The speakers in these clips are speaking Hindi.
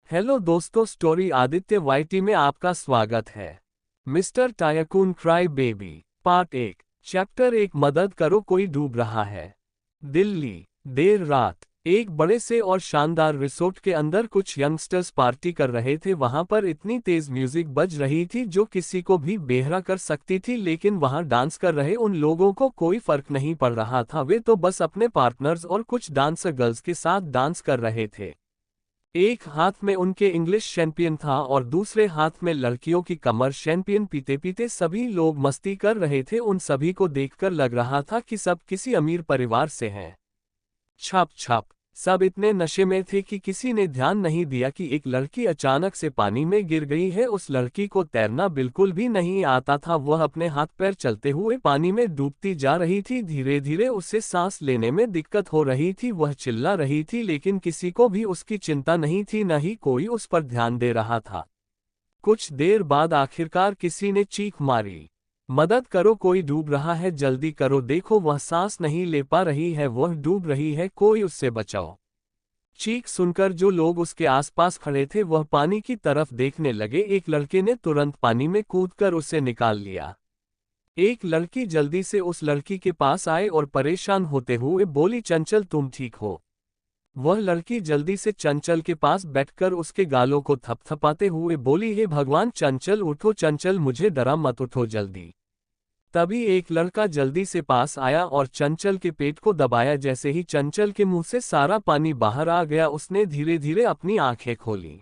हेलो दोस्तों, स्टोरी आदित्य वाईटी में आपका स्वागत है। Mister tycoon cry baby part 1 chapter 1 मदद करो, कोई डूब रहा है। दिल्ली, देर रात एक बड़े से और शानदार रिसोर्ट के अंदर कुछ यंगस्टर्स पार्टी कर रहे थे। वहां पर इतनी तेज म्यूजिक बज रही थी जो किसी को भी बेहरा कर सकती थी, लेकिन वहां डांस कर रहे उन लोगों को कोई फर्क नहीं पड़ रहा था। वे तो बस अपने पार्टनर्स और कुछ डांसर गर्ल्स के साथ डांस कर रहे थे। एक हाथ में उनके इंग्लिश शैंपियन था और दूसरे हाथ में लड़कियों की कमर शैंपियन। पीते पीते सभी लोग मस्ती कर रहे थे। उन सभी को देखकर लग रहा था कि सब किसी अमीर परिवार से हैं। छप छप सब इतने नशे में थे कि किसी ने ध्यान नहीं दिया कि एक लड़की अचानक से पानी में गिर गई है। उस लड़की को तैरना बिल्कुल भी नहीं आता था। वह अपने हाथ पैर चलते हुए पानी में डूबती जा रही थी। धीरे धीरे उसे सांस लेने में दिक्कत हो रही थी। वह चिल्ला रही थी, लेकिन किसी को भी उसकी चिंता नहीं थी, न ही कोई उस पर ध्यान दे रहा था। कुछ देर बाद आखिरकार किसी ने चीख मारी, मदद करो, कोई डूब रहा है, जल्दी करो, देखो वह सांस नहीं ले पा रही है, वह डूब रही है, कोई उससे बचाओ। चीख सुनकर जो लोग उसके आसपास खड़े थे वह पानी की तरफ देखने लगे। एक लड़के ने तुरंत पानी में कूदकर उसे निकाल लिया। एक लड़की जल्दी से उस लड़की के पास आए और परेशान होते हुए बोली, चंचल तुम ठीक हो? वह लड़की जल्दी से चंचल के पास बैठकर उसके गालों को थपथपाते हुए बोली, हे भगवान चंचल उठो, चंचल मुझे डरा मत, उठो जल्दी। तभी एक लड़का जल्दी से पास आया और चंचल के पेट को दबाया। जैसे ही चंचल के मुंह से सारा पानी बाहर आ गया, उसने धीरे धीरे अपनी आंखें खोली।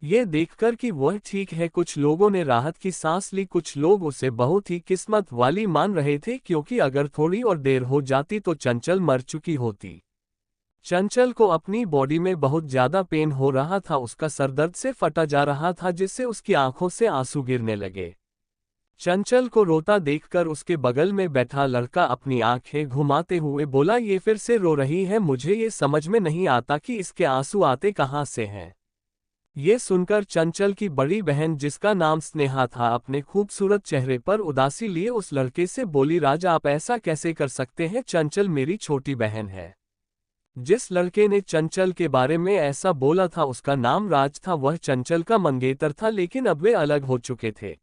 ये देखकर कि वह ठीक है, कुछ लोगों ने राहत की सांस ली। कुछ लोग उसे बहुत ही किस्मत वाली मान रहे थे, क्योंकि अगर थोड़ी और देर हो जाती तो चंचल मर चुकी होती। चंचल को अपनी बॉडी में बहुत ज्यादा पेन हो रहा था। उसका सर दर्द से फटा जा रहा था, जिससे उसकी आंखों से आंसू गिरने लगे। चंचल को रोता देखकर उसके बगल में बैठा लड़का अपनी आंखें घुमाते हुए बोला, ये फिर से रो रही है, मुझे ये समझ में नहीं आता कि इसके आंसू आते कहाँ से हैं। ये सुनकर चंचल की बड़ी बहन, जिसका नाम स्नेहा था, अपने खूबसूरत चेहरे पर उदासी लिए उस लड़के से बोली, राजा आप ऐसा कैसे कर सकते हैं, चंचल मेरी छोटी बहन है। जिस लड़के ने चंचल के बारे में ऐसा बोला था उसका नाम राज था। वह चंचल का मंगेतर था, लेकिन अब वे अलग हो चुके थे।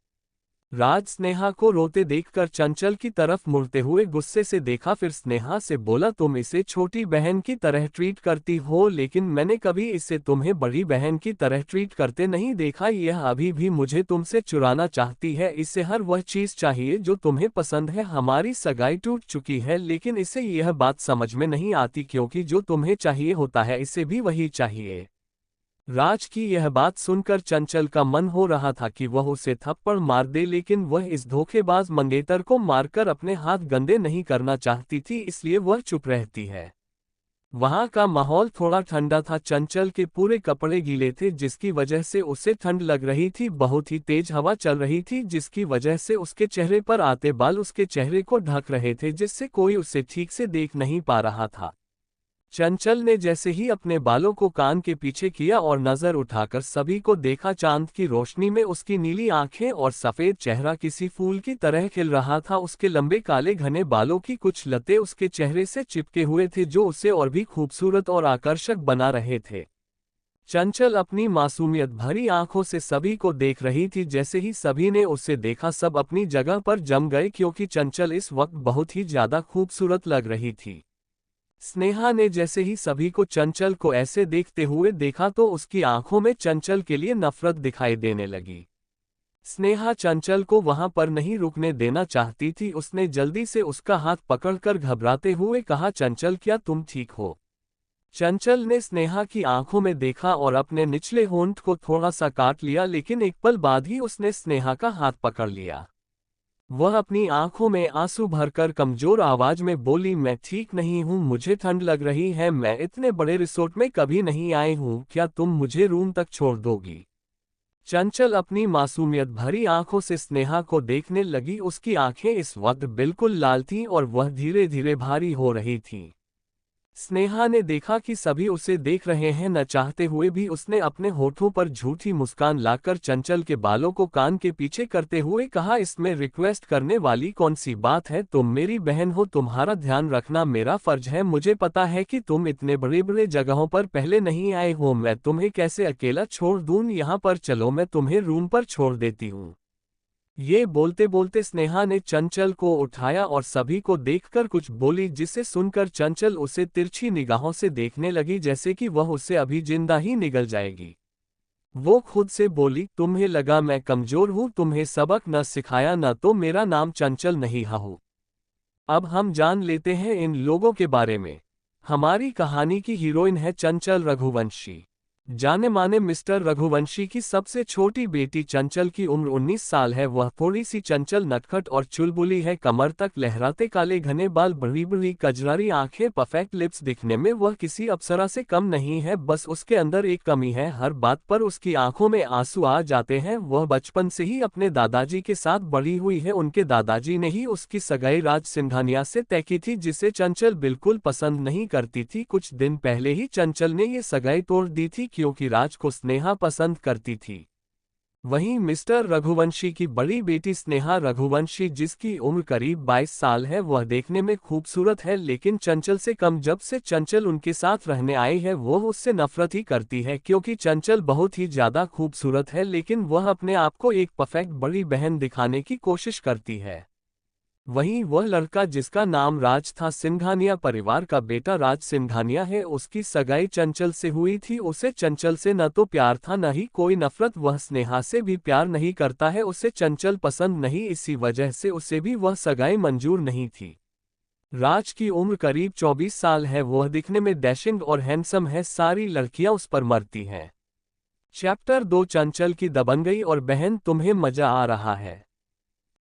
राज स्नेहा को रोते देखकर चंचल की तरफ मुड़ते हुए गुस्से से देखा, फिर स्नेहा से बोला, तुम इसे छोटी बहन की तरह ट्रीट करती हो, लेकिन मैंने कभी इसे तुम्हें बड़ी बहन की तरह ट्रीट करते नहीं देखा। यह अभी भी मुझे तुमसे चुराना चाहती है, इसे हर वह चीज चाहिए जो तुम्हें पसंद है। हमारी सगाई टूट चुकी है, लेकिन इसे यह बात समझ में नहीं आती, क्योंकि जो तुम्हें चाहिए होता है इसे भी वही चाहिए। राज की यह बात सुनकर चंचल का मन हो रहा था कि वह उसे थप्पड़ मार दे, लेकिन वह इस धोखेबाज मंगेतर को मारकर अपने हाथ गंदे नहीं करना चाहती थी, इसलिए वह चुप रहती है। वहां का माहौल थोड़ा ठंडा था। चंचल के पूरे कपड़े गीले थे, जिसकी वजह से उसे ठंड लग रही थी। बहुत ही तेज हवा चल रही थी, जिसकी वजह से उसके चेहरे पर आते बाल उसके चेहरे को ढक रहे थे, जिससे कोई उसे ठीक से देख नहीं पा रहा था। चंचल ने जैसे ही अपने बालों को कान के पीछे किया और नजर उठाकर सभी को देखा, चांद की रोशनी में उसकी नीली आंखें और सफेद चेहरा किसी फूल की तरह खिल रहा था। उसके लंबे काले घने बालों की कुछ लतें उसके चेहरे से चिपके हुए थे, जो उसे और भी खूबसूरत और आकर्षक बना रहे थे। चंचल अपनी मासूमियत भरी आंखों से सभी को देख रही थी। जैसे ही सभी ने उसे देखा, सब अपनी जगह पर जम गए, क्योंकि चंचल इस वक्त बहुत ही ज्यादा खूबसूरत लग रही थी। स्नेहा ने जैसे ही सभी को चंचल को ऐसे देखते हुए देखा तो उसकी आंखों में चंचल के लिए नफरत दिखाई देने लगी। स्नेहा चंचल को वहां पर नहीं रुकने देना चाहती थी। उसने जल्दी से उसका हाथ पकड़कर घबराते हुए कहा, चंचल क्या तुम ठीक हो? चंचल ने स्नेहा की आंखों में देखा और अपने निचले होंठ को थोड़ा सा काट लिया, लेकिन एक पल बाद ही उसने स्नेहा का हाथ पकड़ लिया। वह अपनी आंखों में आंसू भरकर कमजोर आवाज में बोली, मैं ठीक नहीं हूँ, मुझे ठंड लग रही है, मैं इतने बड़े रिसोर्ट में कभी नहीं आई हूँ, क्या तुम मुझे रूम तक छोड़ दोगी? चंचल अपनी मासूमियत भरी आंखों से स्नेहा को देखने लगी। उसकी आंखें इस वक्त बिल्कुल लाल थीं और वह धीरे धीरे भारी हो रही थीं। स्नेहा ने देखा कि सभी उसे देख रहे हैं, न चाहते हुए भी उसने अपने होठों पर झूठी मुस्कान लाकर चंचल के बालों को कान के पीछे करते हुए कहा, इसमें रिक्वेस्ट करने वाली कौन सी बात है, तुम मेरी बहन हो, तुम्हारा ध्यान रखना मेरा फर्ज है। मुझे पता है कि तुम इतने बड़े बड़े जगहों पर पहले नहीं आए हो, मैं तुम्हें कैसे अकेला छोड़ दूं यहाँ पर, चलो मैं तुम्हें रूम पर छोड़ देती हूँ। ये बोलते बोलते स्नेहा ने चंचल को उठाया और सभी को देखकर कुछ बोली, जिसे सुनकर चंचल उसे तिरछी निगाहों से देखने लगी, जैसे कि वह उससे अभी जिंदा ही निगल जाएगी। वो खुद से बोली, तुम्हें लगा मैं कमजोर हूं, तुम्हें सबक न सिखाया, न तो मेरा नाम चंचल नहीं हो। अब हम जान लेते हैं इन लोगों के बारे में। हमारी कहानी की हीरोइन है चंचल रघुवंशी। जाने माने मिस्टर रघुवंशी की सबसे छोटी बेटी चंचल की उम्र 19 साल है। वह थोड़ी सी चंचल, नटखट और चुलबुली है। कमर तक लहराते काले घने बाल, बड़ी बड़ी कजरारी आंखें, परफेक्ट लिप्स, दिखने में वह किसी अप्सरा से कम नहीं है। बस उसके अंदर एक कमी है, हर बात पर उसकी आंखों में आंसू आ जाते हैं। वह बचपन से ही अपने दादाजी के साथ बड़ी हुई है। उनके दादाजी ने ही उसकी सगाई राज सिंघानिया से तय की थी, जिसे चंचल बिल्कुल पसंद नहीं करती थी। कुछ दिन पहले ही चंचल ने ये सगाई तोड़ दी थी, क्योंकि राज को स्नेहा पसंद करती थी। वहीं मिस्टर रघुवंशी की बड़ी बेटी स्नेहा रघुवंशी, जिसकी उम्र करीब 22 साल है, वह देखने में खूबसूरत है, लेकिन चंचल से कम। जब से चंचल उनके साथ रहने आई है, वो उससे नफरत ही करती है, क्योंकि चंचल बहुत ही ज्यादा खूबसूरत है, लेकिन वह अपने आप को एक परफेक्ट बड़ी बहन दिखाने की कोशिश करती है। वहीं वह लड़का जिसका नाम राज था, सिंघानिया परिवार का बेटा राज सिंघानिया है, उसकी सगाई चंचल से हुई थी। उसे चंचल से न तो प्यार था, न ही कोई नफरत। वह स्नेहा से भी प्यार नहीं करता है, उसे चंचल पसंद नहीं, इसी वजह से उसे भी वह सगाई मंजूर नहीं थी। राज की उम्र करीब 24 साल है। वह दिखने में डैशिंग और हैंडसम है, सारी लड़कियां उस पर मरती हैं। चैप्टर 2, चंचल की दबंगई और बहन, तुम्हें मजा आ रहा है।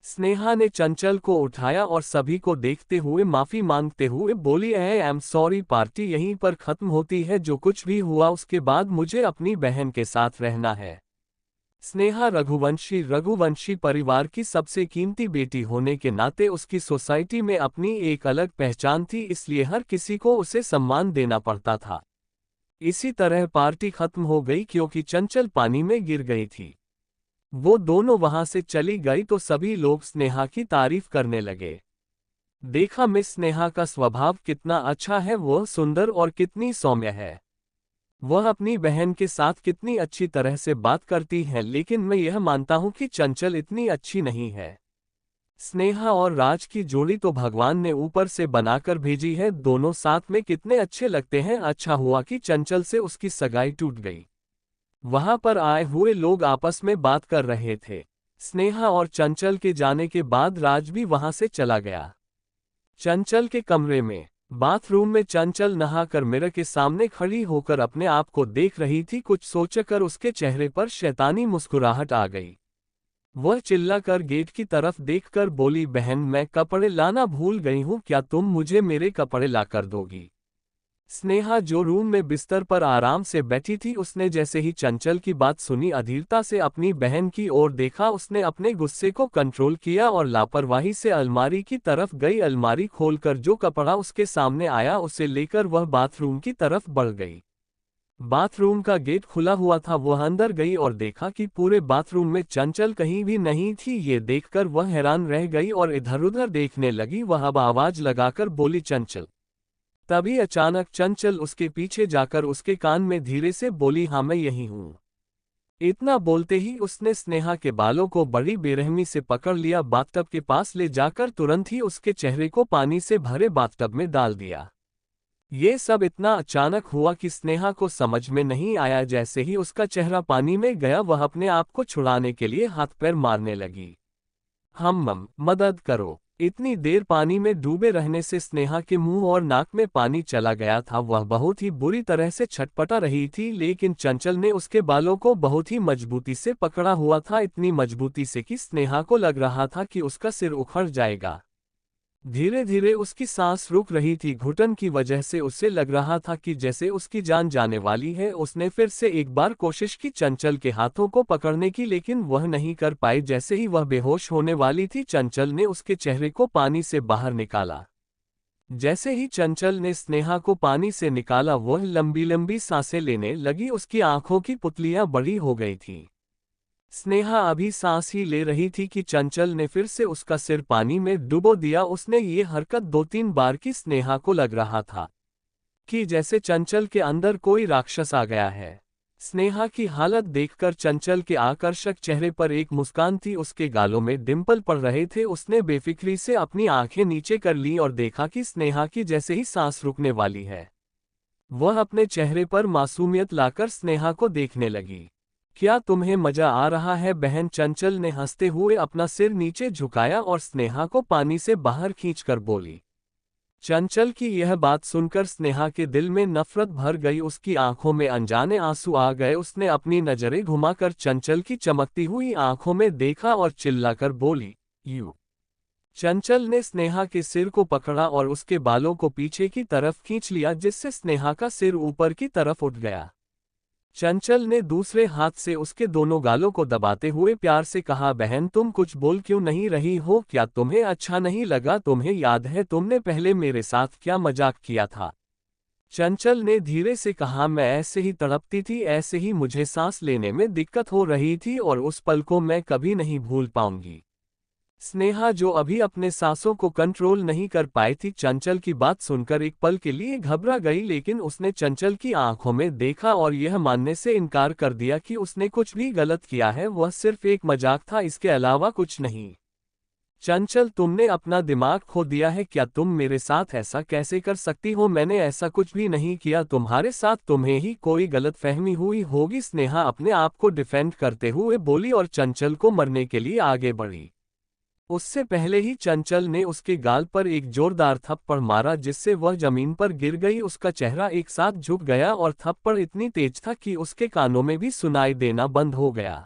स्नेहा ने चंचल को उठाया और सभी को देखते हुए माफी मांगते हुए बोली, आई एम सॉरी, पार्टी यहीं पर खत्म होती है। जो कुछ भी हुआ उसके बाद मुझे अपनी बहन के साथ रहना है। स्नेहा रघुवंशी परिवार की सबसे कीमती बेटी होने के नाते उसकी सोसाइटी में अपनी एक अलग पहचान थी, इसलिए हर किसी को उसे सम्मान देना पड़ता था। इसी तरह पार्टी खत्म हो गई, क्योंकि चंचल पानी में गिर गई थी। वो दोनों वहां से चली गई तो सभी लोग स्नेहा की तारीफ करने लगे। देखा मिस स्नेहा का स्वभाव कितना अच्छा है, वह सुंदर और कितनी सौम्य है। वह अपनी बहन के साथ कितनी अच्छी तरह से बात करती है, लेकिन मैं यह मानता हूं कि चंचल इतनी अच्छी नहीं है। स्नेहा और राज की जोड़ी तो भगवान ने ऊपर से बनाकर भेजी है, दोनों साथ में कितने अच्छे लगते हैं। अच्छा हुआ कि चंचल से उसकी सगाई टूट गई। वहां पर आए हुए लोग आपस में बात कर रहे थे। स्नेहा और चंचल के जाने के बाद राज भी वहां से चला गया। चंचल के कमरे में बाथरूम में चंचल नहाकर मिरर के सामने खड़ी होकर अपने आप को देख रही थी। कुछ सोचकर उसके चेहरे पर शैतानी मुस्कुराहट आ गई। वह चिल्लाकर गेट की तरफ देखकर बोली, बहन मैं कपड़े लाना भूल गई हूं, क्या तुम मुझे मेरे कपड़े लाकर दोगी? स्नेहा जो रूम में बिस्तर पर आराम से बैठी थी, उसने जैसे ही चंचल की बात सुनी, अधीरता से अपनी बहन की ओर देखा। उसने अपने गुस्से को कंट्रोल किया और लापरवाही से अलमारी की तरफ गई। अलमारी खोलकर जो कपड़ा उसके सामने आया, उसे लेकर वह बाथरूम की तरफ बढ़ गई। बाथरूम का गेट खुला हुआ था। वह अंदर गई और देखा कि पूरे बाथरूम में चंचल कहीं भी नहीं थी। ये देखकर वह हैरान रह गई और इधर उधर देखने लगी। वह अब आवाज लगाकर बोली, चंचल। तभी अचानक चंचल उसके पीछे जाकर उसके कान में धीरे से बोली, हाँ मैं यही हूं। इतना बोलते ही उसने स्नेहा के बालों को बड़ी बेरहमी से पकड़ लिया। बाथटब के पास ले जाकर तुरंत ही उसके चेहरे को पानी से भरे बाथटब में डाल दिया। ये सब इतना अचानक हुआ कि स्नेहा को समझ में नहीं आया। जैसे ही उसका चेहरा पानी में गया, वह अपने आप को छुड़ाने के लिए हाथ पैर मारने लगी। मदद करो। इतनी देर पानी में डूबे रहने से स्नेहा के मुंह और नाक में पानी चला गया था। वह बहुत ही बुरी तरह से छटपटा रही थी, लेकिन चंचल ने उसके बालों को बहुत ही मजबूती से पकड़ा हुआ था, इतनी मजबूती से कि स्नेहा को लग रहा था कि उसका सिर उखड़ जाएगा। धीरे धीरे उसकी सांस रुक रही थी। घुटन की वजह से उसे लग रहा था कि जैसे उसकी जान जाने वाली है। उसने फिर से एक बार कोशिश की चंचल के हाथों को पकड़ने की, लेकिन वह नहीं कर पाई। जैसे ही वह बेहोश होने वाली थी, चंचल ने उसके चेहरे को पानी से बाहर निकाला। जैसे ही चंचल ने स्नेहा को पानी से निकाला वह लंबी लंबी सांसें लेने लगी, उसकी आंखों की पुतलियां बड़ी हो गई थीं। स्नेहा अभी सांस ही ले रही थी कि चंचल ने फिर से उसका सिर पानी में डुबो दिया। उसने ये हरकत 2-3 बार की। स्नेहा को लग रहा था कि जैसे चंचल के अंदर कोई राक्षस आ गया है। स्नेहा की हालत देखकर चंचल के आकर्षक चेहरे पर एक मुस्कान थी, उसके गालों में डिंपल पड़ रहे थे। उसने बेफिक्री से अपनी आंखें नीचे कर लीं और देखा कि स्नेहा की जैसे ही सांस रुकने वाली है वह अपने चेहरे पर मासूमियत लाकर स्नेहा को देखने लगी। क्या तुम्हें मजा आ रहा है बहन? चंचल ने हंसते हुए अपना सिर नीचे झुकाया और स्नेहा को पानी से बाहर खींचकर बोली। चंचल की यह बात सुनकर स्नेहा के दिल में नफरत भर गई, उसकी आंखों में अनजाने आंसू आ गए। उसने अपनी नजरें घुमाकर चंचल की चमकती हुई आंखों में देखा और चिल्लाकर बोली, यू। चंचल ने स्नेहा के सिर को पकड़ा और उसके बालों को पीछे की तरफ खींच लिया, जिससे स्नेहा का सिर ऊपर की तरफ उठ गया। चंचल ने दूसरे हाथ से उसके दोनों गालों को दबाते हुए प्यार से कहा, बहन तुम कुछ बोल क्यों नहीं रही हो? क्या तुम्हें अच्छा नहीं लगा? तुम्हें याद है तुमने पहले मेरे साथ क्या मजाक किया था? चंचल ने धीरे से कहा, मैं ऐसे ही तड़पती थी, ऐसे ही मुझे सांस लेने में दिक्कत हो रही थी और उस पल को मैं कभी नहीं भूल पाऊंगी। स्नेहा जो अभी अपने सांसों को कंट्रोल नहीं कर पाई थी, चंचल की बात सुनकर एक पल के लिए घबरा गई, लेकिन उसने चंचल की आंखों में देखा और यह मानने से इनकार कर दिया कि उसने कुछ भी गलत किया है। वह सिर्फ एक मजाक था, इसके अलावा कुछ नहीं। चंचल, तुमने अपना दिमाग खो दिया है क्या? तुम मेरे साथ ऐसा कैसे कर सकती हो? मैंने ऐसा कुछ भी नहीं किया तुम्हारे साथ, तुम्हें ही कोई गलतफहमी हुई होगी। स्नेहा अपने आप को डिफेंड करते हुए बोली और चंचल को मरने के लिए आगे बढ़ी। उससे पहले ही चंचल ने उसके गाल पर एक जोरदार थप्पड़ मारा, जिससे वह जमीन पर गिर गई। उसका चेहरा एक साथ झुक गया और थप्पड़ इतनी तेज था कि उसके कानों में भी सुनाई देना बंद हो गया।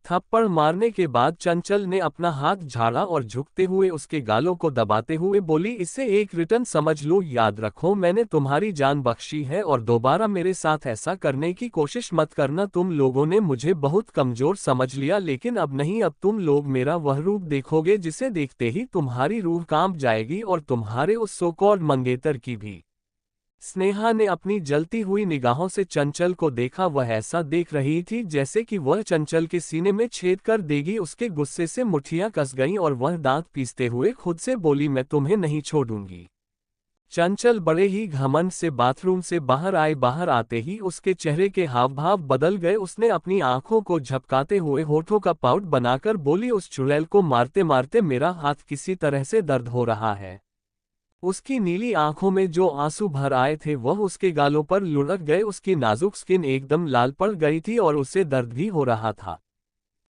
थप्पड़ मारने के बाद चंचल ने अपना हाथ झाड़ा और झुकते हुए उसके गालों को दबाते हुए बोली, इसे एक रिटर्न समझ लो, याद रखो मैंने तुम्हारी जान बख्शी है और दोबारा मेरे साथ ऐसा करने की कोशिश मत करना। तुम लोगों ने मुझे बहुत कमजोर समझ लिया, लेकिन अब नहीं, अब तुम लोग मेरा वह रूप देखोगे जिसे देखते ही तुम्हारी रूह कांप जाएगी और तुम्हारे उस सो कॉल्ड मंगेतर की भी। स्नेहा ने अपनी जलती हुई निगाहों से चंचल को देखा। वह ऐसा देख रही थी जैसे कि वह चंचल के सीने में छेद कर देगी। उसके गुस्से से मुट्ठियां कस गईं और वह दांत पीसते हुए खुद से बोली, मैं तुम्हें नहीं छोड़ूंगी। चंचल बड़े ही घमंड से बाथरूम से बाहर आए। बाहर आते ही उसके चेहरे के हाव भाव बदल गए। उसने अपनी आंखों को झपकाते हुए होठों का पाउट बनाकर बोली, उस चुड़ैल को मारते मारते मेरा हाथ किसी तरह से दर्द हो रहा है। उसकी नीली आंखों में जो आंसू भर आए थे वह उसके गालों पर लुढ़क गए। उसकी नाजुक स्किन एकदम लाल पड़ गई थी और उसे दर्द भी हो रहा था।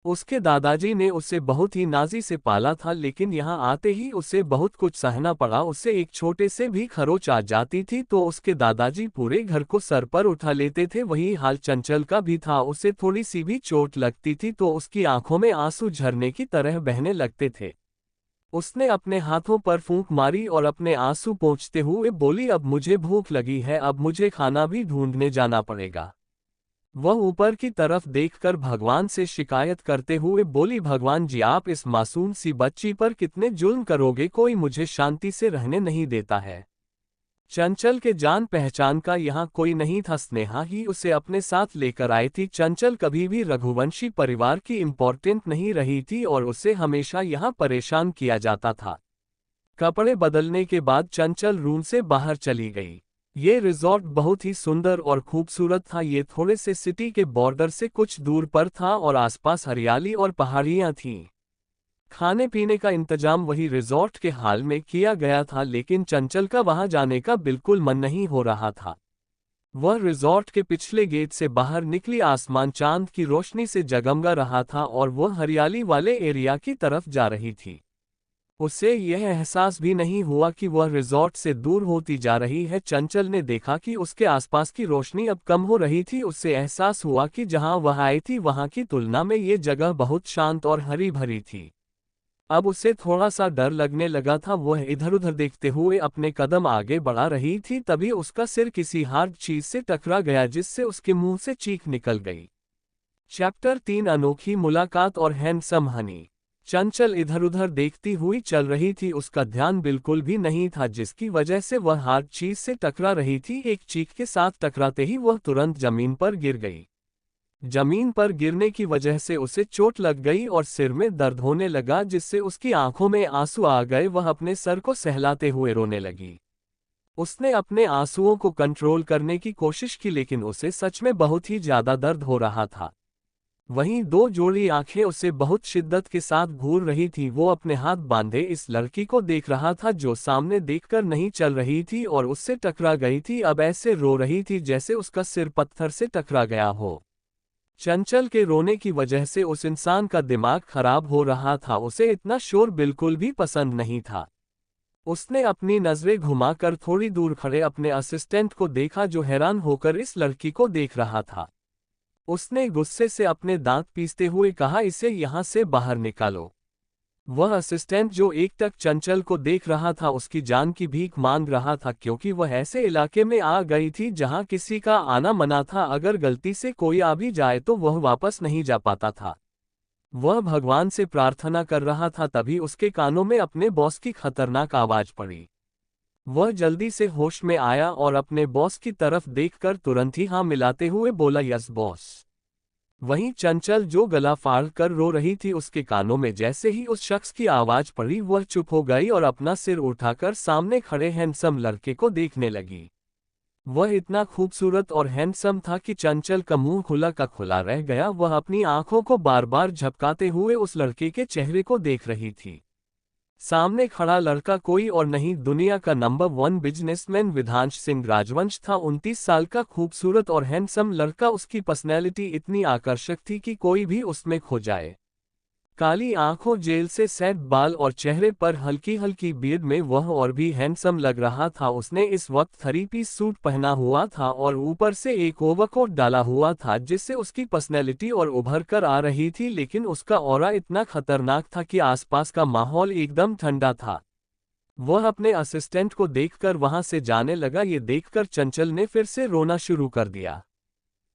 उसके दादाजी ने उसे बहुत ही नाजी से पाला था, लेकिन यहाँ आते ही उसे बहुत कुछ सहना पड़ा। उसे एक छोटे से भी खरोच आ जाती थी तो उसके दादाजी पूरे घर को सर पर उठा लेते थे। वही हाल चंचल का भी था। उसे थोड़ी सी भी चोट लगती थी तो उसकी आंखों में आंसू झरने की तरह बहने लगते थे। उसने अपने हाथों पर फूंक मारी और अपने आंसू पोंछते हुए बोली, अब मुझे भूख लगी है, अब मुझे खाना भी ढूंढने जाना पड़ेगा। वह ऊपर की तरफ देखकर भगवान से शिकायत करते हुए बोली, भगवान जी आप इस मासूम सी बच्ची पर कितने जुल्म करोगे, कोई मुझे शांति से रहने नहीं देता है। चंचल के जान पहचान का यहाँ कोई नहीं था, स्नेहा ही उसे अपने साथ लेकर आई थी। चंचल कभी भी रघुवंशी परिवार की इम्पोर्टेंट नहीं रही थी और उसे हमेशा यहाँ परेशान किया जाता था। कपड़े बदलने के बाद चंचल रूम से बाहर चली गई। ये रिजॉर्ट बहुत ही सुंदर और खूबसूरत था। ये थोड़े से सिटी के बॉर्डर से कुछ दूर पर था और आसपास हरियाली और पहाड़ियाँ थीं। खाने पीने का इंतजाम वही रिजॉर्ट के हाल में किया गया था, लेकिन चंचल का वहां जाने का बिल्कुल मन नहीं हो रहा था। वह रिजॉर्ट के पिछले गेट से बाहर निकली। आसमान चांद की रोशनी से जगमगा रहा था और वह हरियाली वाले एरिया की तरफ जा रही थी। उसे यह एहसास भी नहीं हुआ कि वह रिजॉर्ट से दूर होती जा रही है। चंचल ने देखा कि उसके आसपास की रोशनी अब कम हो रही थी। उससे एहसास हुआ कि जहां वह आई थी वहां की तुलना में ये जगह बहुत शांत और हरी भरी थी। अब उसे थोड़ा सा डर लगने लगा था। वह इधर उधर देखते हुए अपने कदम आगे बढ़ा रही थी, तभी उसका सिर किसी हार्ड चीज से टकरा गया, जिससे उसके मुंह से चीख निकल गई। चैप्टर 3 अनोखी मुलाकात और हैंडसम हनी। चंचल इधर उधर देखती हुई चल रही थी, उसका ध्यान बिल्कुल भी नहीं था जिसकी वजह से वह हर चीज से टकरा रही थी। एक चीख के साथ टकराते ही वह तुरंत जमीन पर गिर गई। जमीन पर गिरने की वजह से उसे चोट लग गई और सिर में दर्द होने लगा जिससे उसकी आंखों में आंसू आ गए। वह अपने सर को सहलाते हुए रोने लगी। उसने अपने आंसुओं को कंट्रोल करने की कोशिश की लेकिन उसे सच में बहुत ही ज्यादा दर्द हो रहा था। वहीं दो जोड़ी आंखें उसे बहुत शिद्दत के साथ घूर रही थी। वो अपने हाथ बांधे इस लड़की को देख रहा था जो सामने देखकर नहीं चल रही थी और उससे टकरा गई थी। अब ऐसे रो रही थी जैसे उसका सिर पत्थर से टकरा गया हो। चंचल के रोने की वजह से उस इंसान का दिमाग खराब हो रहा था। उसे इतना शोर बिल्कुल भी पसंद नहीं था। उसने अपनी नजरें घुमाकर थोड़ी दूर खड़े अपने असिस्टेंट को देखा जो हैरान होकर इस लड़की को देख रहा था। उसने गुस्से से अपने दांत पीसते हुए कहा, इसे यहां से बाहर निकालो। वह असिस्टेंट जो एकटक चंचल को देख रहा था उसकी जान की भीख मांग रहा था क्योंकि वह ऐसे इलाके में आ गई थी जहां किसी का आना मना था। अगर गलती से कोई आ भी जाए तो वह वापस नहीं जा पाता था। वह भगवान से प्रार्थना कर रहा था तभी उसके कानों में अपने बॉस की खतरनाक आवाज पड़ी। वह जल्दी से होश में आया और अपने बॉस की तरफ देखकर तुरंत ही हाँ मिलाते हुए बोला, यस बॉस। वहीं चंचल जो गला फाड़ कर रो रही थी उसके कानों में जैसे ही उस शख्स की आवाज पड़ी वह चुप हो गई और अपना सिर उठाकर सामने खड़े हैंडसम लड़के को देखने लगी। वह इतना खूबसूरत और हैंडसम था कि चंचल का मुंह खुला का खुला रह गया। वह अपनी आंखों को बार बार झपकाते हुए उस लड़के के चेहरे को देख रही थी। सामने खड़ा लड़का कोई और नहीं, दुनिया का नंबर 1 बिजनेसमैन विधांश सिंह राजवंश था। 29 साल का खूबसूरत और हैंडसम लड़का। उसकी पर्सनैलिटी इतनी आकर्षक थी कि कोई भी उसमें खो जाए। काली आंखों, जेल से सैड बाल और चेहरे पर हल्की हल्की बियर्ड में वह और भी हैंडसम लग रहा था। उसने इस वक्त 3 पीस सूट पहना हुआ था और ऊपर से एक ओवरकोट डाला हुआ था जिससे उसकी पर्सनैलिटी और उभर कर आ रही थी। लेकिन उसका ऑरा इतना खतरनाक था कि आसपास का माहौल एकदम ठंडा था। वह अपने असिस्टेंट को देखकर वहां से जाने लगा। ये देखकर चंचल ने फिर से रोना शुरू कर दिया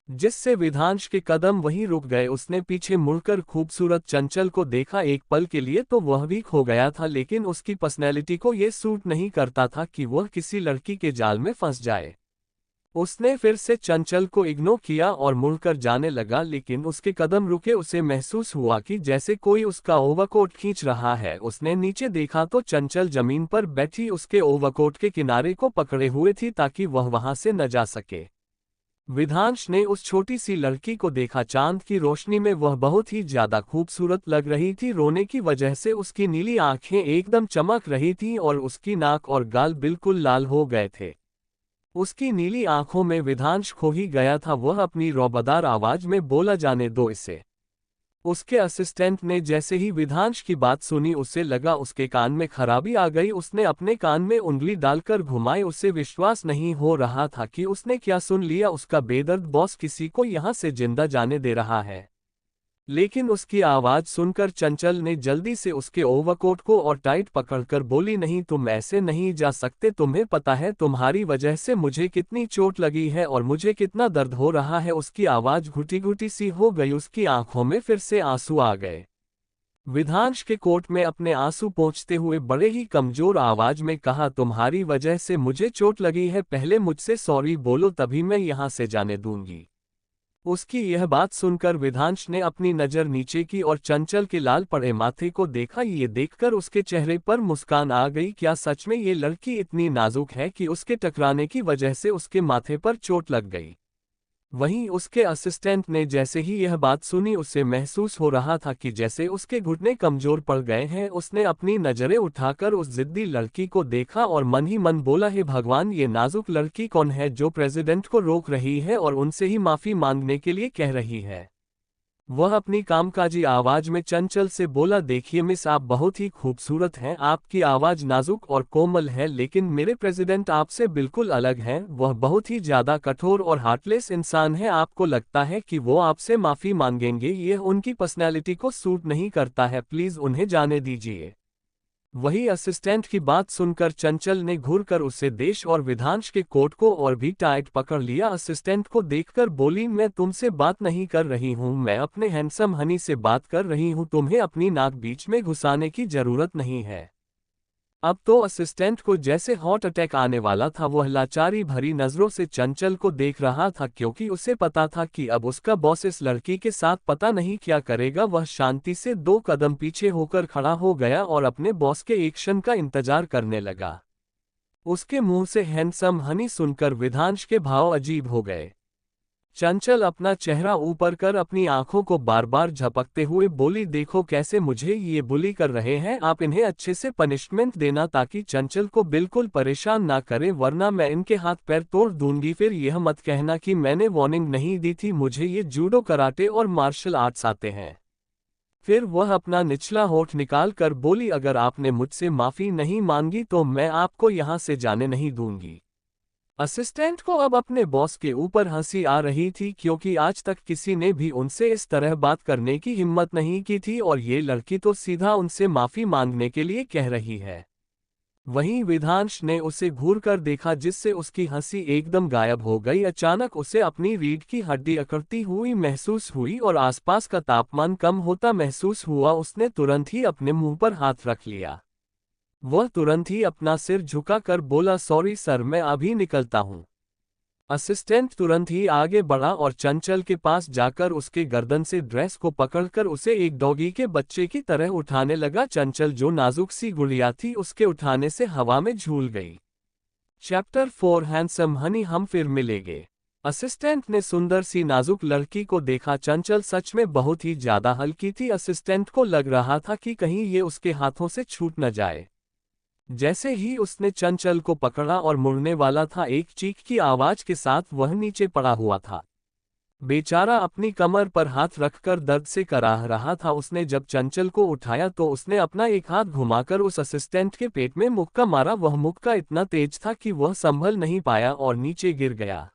जिससे विधांश के कदम वहीं रुक गए। उसने पीछे मुड़कर खूबसूरत चंचल को देखा। एक पल के लिए तो वह भी खो गया था लेकिन उसकी पर्सनैलिटी को यह सूट नहीं करता था कि वह किसी लड़की के जाल में फंस जाए। उसने फिर से चंचल को इग्नोर किया और मुड़कर जाने लगा लेकिन उसके कदम रुके। उसे महसूस हुआ कि जैसे कोई उसका ओवरकोट खींच रहा है। उसने नीचे देखा तो चंचल जमीन पर बैठी उसके ओवरकोट के किनारे को पकड़े हुए थी ताकि वह वहां से न जा सके। विधांश ने उस छोटी सी लड़की को देखा। चांद की रोशनी में वह बहुत ही ज्यादा खूबसूरत लग रही थी। रोने की वजह से उसकी नीली आंखें एकदम चमक रही थीं और उसकी नाक और गाल बिल्कुल लाल हो गए थे। उसकी नीली आंखों में विधांश खो ही गया था। वह अपनी रौबदार आवाज में बोला, जाने दो इसे। उसके असिस्टेंट ने जैसे ही विधांश की बात सुनी उसे लगा उसके कान में खराबी आ गई। उसने अपने कान में उंगली डालकर घुमाई। उसे विश्वास नहीं हो रहा था कि उसने क्या सुन लिया। उसका बेदर्द बॉस किसी को यहां से जिंदा जाने दे रहा है। लेकिन उसकी आवाज सुनकर चंचल ने जल्दी से उसके ओवरकोट को और टाइट पकड़कर बोली, नहीं तुम ऐसे नहीं जा सकते। तुम्हें पता है तुम्हारी वजह से मुझे कितनी चोट लगी है और मुझे कितना दर्द हो रहा है। उसकी आवाज घुटी घुटी सी हो गई। उसकी आंखों में फिर से आंसू आ गए। विधांश के कोट में अपने आंसू पोंछते हुए बड़े ही कमजोर आवाज में कहा, तुम्हारी वजह से मुझे चोट लगी है। पहले मुझसे सॉरी बोलो तभी मैं यहां से जाने दूंगी। उसकी यह बात सुनकर विधांश ने अपनी नजर नीचे की और चंचल के लाल पड़े माथे को देखा। ये देखकर उसके चेहरे पर मुस्कान आ गई। क्या सच में ये लड़की इतनी नाजुक है कि उसके टकराने की वजह से उसके माथे पर चोट लग गई। वहीं उसके असिस्टेंट ने जैसे ही यह बात सुनी उसे महसूस हो रहा था कि जैसे उसके घुटने कमजोर पड़ गए हैं। उसने अपनी नजरें उठाकर उस जिद्दी लड़की को देखा और मन ही मन बोला, हे भगवान, ये नाजुक लड़की कौन है जो प्रेसिडेंट को रोक रही है और उनसे ही माफी मांगने के लिए कह रही है। वह अपनी कामकाजी आवाज में चंचल से बोला, देखिए मिस, आप बहुत ही खूबसूरत हैं। आपकी आवाज नाजुक और कोमल है लेकिन मेरे प्रेसिडेंट आपसे बिल्कुल अलग हैं। वह बहुत ही ज्यादा कठोर और हार्टलेस इंसान है। आपको लगता है कि वो आपसे माफी मांगेंगे? यह उनकी पर्सनैलिटी को सूट नहीं करता है। प्लीज उन्हें जाने दीजिए। वही असिस्टेंट की बात सुनकर चंचल ने घूरकर उसे देश और विधांश के कोट को और भी टाइट पकड़ लिया। असिस्टेंट को देखकर बोली, मैं तुमसे बात नहीं कर रही हूँ, मैं अपने हैंडसम हनी से बात कर रही हूँ, तुम्हें अपनी नाक बीच में घुसाने की जरूरत नहीं है। अब तो असिस्टेंट को जैसे हॉट अटैक आने वाला था। वह लाचारी भरी नजरों से चंचल को देख रहा था, क्योंकि उसे पता था कि अब उसका बॉस इस लड़की के साथ पता नहीं क्या करेगा। वह शांति से 2 कदम पीछे होकर खड़ा हो गया और अपने बॉस के एक्शन का इंतजार करने लगा। उसके मुंह से हैंडसम हनी सुनकर विधांश के भाव अजीब हो गए। चंचल अपना चेहरा ऊपर कर अपनी आंखों को बार बार झपकते हुए बोली, देखो कैसे मुझे ये बुली कर रहे हैं, आप इन्हें अच्छे से पनिशमेंट देना ताकि चंचल को बिल्कुल परेशान ना करें, वरना मैं इनके हाथ पैर तोड़ दूंगी। फिर यह मत कहना कि मैंने वार्निंग नहीं दी थी, मुझे ये जूडो कराटे और मार्शल आर्ट्स आते हैं। फिर वह अपना निचला होठ निकाल कर बोली, अगर आपने मुझसे माफी नहीं मांगी तो मैं आपको यहां से जाने नहीं दूंगी। असिस्टेंट को अब अपने बॉस के ऊपर हंसी आ रही थी, क्योंकि आज तक किसी ने भी उनसे इस तरह बात करने की हिम्मत नहीं की थी, और ये लड़की तो सीधा उनसे माफी मांगने के लिए कह रही है। वहीं विधांश ने उसे घूरकर देखा, जिससे उसकी हंसी एकदम गायब हो गई। अचानक उसे अपनी रीढ़ की हड्डी अकड़ती हुई महसूस हुई और आसपास का तापमान कम होता महसूस हुआ। उसने तुरंत ही अपने मुंह पर हाथ रख लिया। वह तुरंत ही अपना सिर झुकाकर बोला, सॉरी सर, मैं अभी निकलता हूं। असिस्टेंट तुरंत ही आगे बढ़ा और चंचल के पास जाकर उसके गर्दन से ड्रेस को पकड़कर उसे एक डॉगी के बच्चे की तरह उठाने लगा। चंचल जो नाजुक सी गुड़िया थी, उसके उठाने से हवा में झूल गई। चैप्टर 4 हैंडसम हनी, हम फिर मिलेंगे। असिस्टेंट ने सुंदर सी नाजुक लड़की को देखा। चंचल सच में बहुत ही ज्यादा हल्की थी। असिस्टेंट को लग रहा था कि कहीं ये उसके हाथों से छूट न जाए। जैसे ही उसने चंचल को पकड़ा और मुड़ने वाला था, एक चीख की आवाज के साथ वह नीचे पड़ा हुआ था। बेचारा अपनी कमर पर हाथ रखकर दर्द से कराह रहा था। उसने जब चंचल को उठाया तो उसने अपना एक हाथ घुमाकर उस असिस्टेंट के पेट में मुक्का मारा। वह मुक्का इतना तेज था कि वह संभल नहीं पाया और नीचे गिर गया।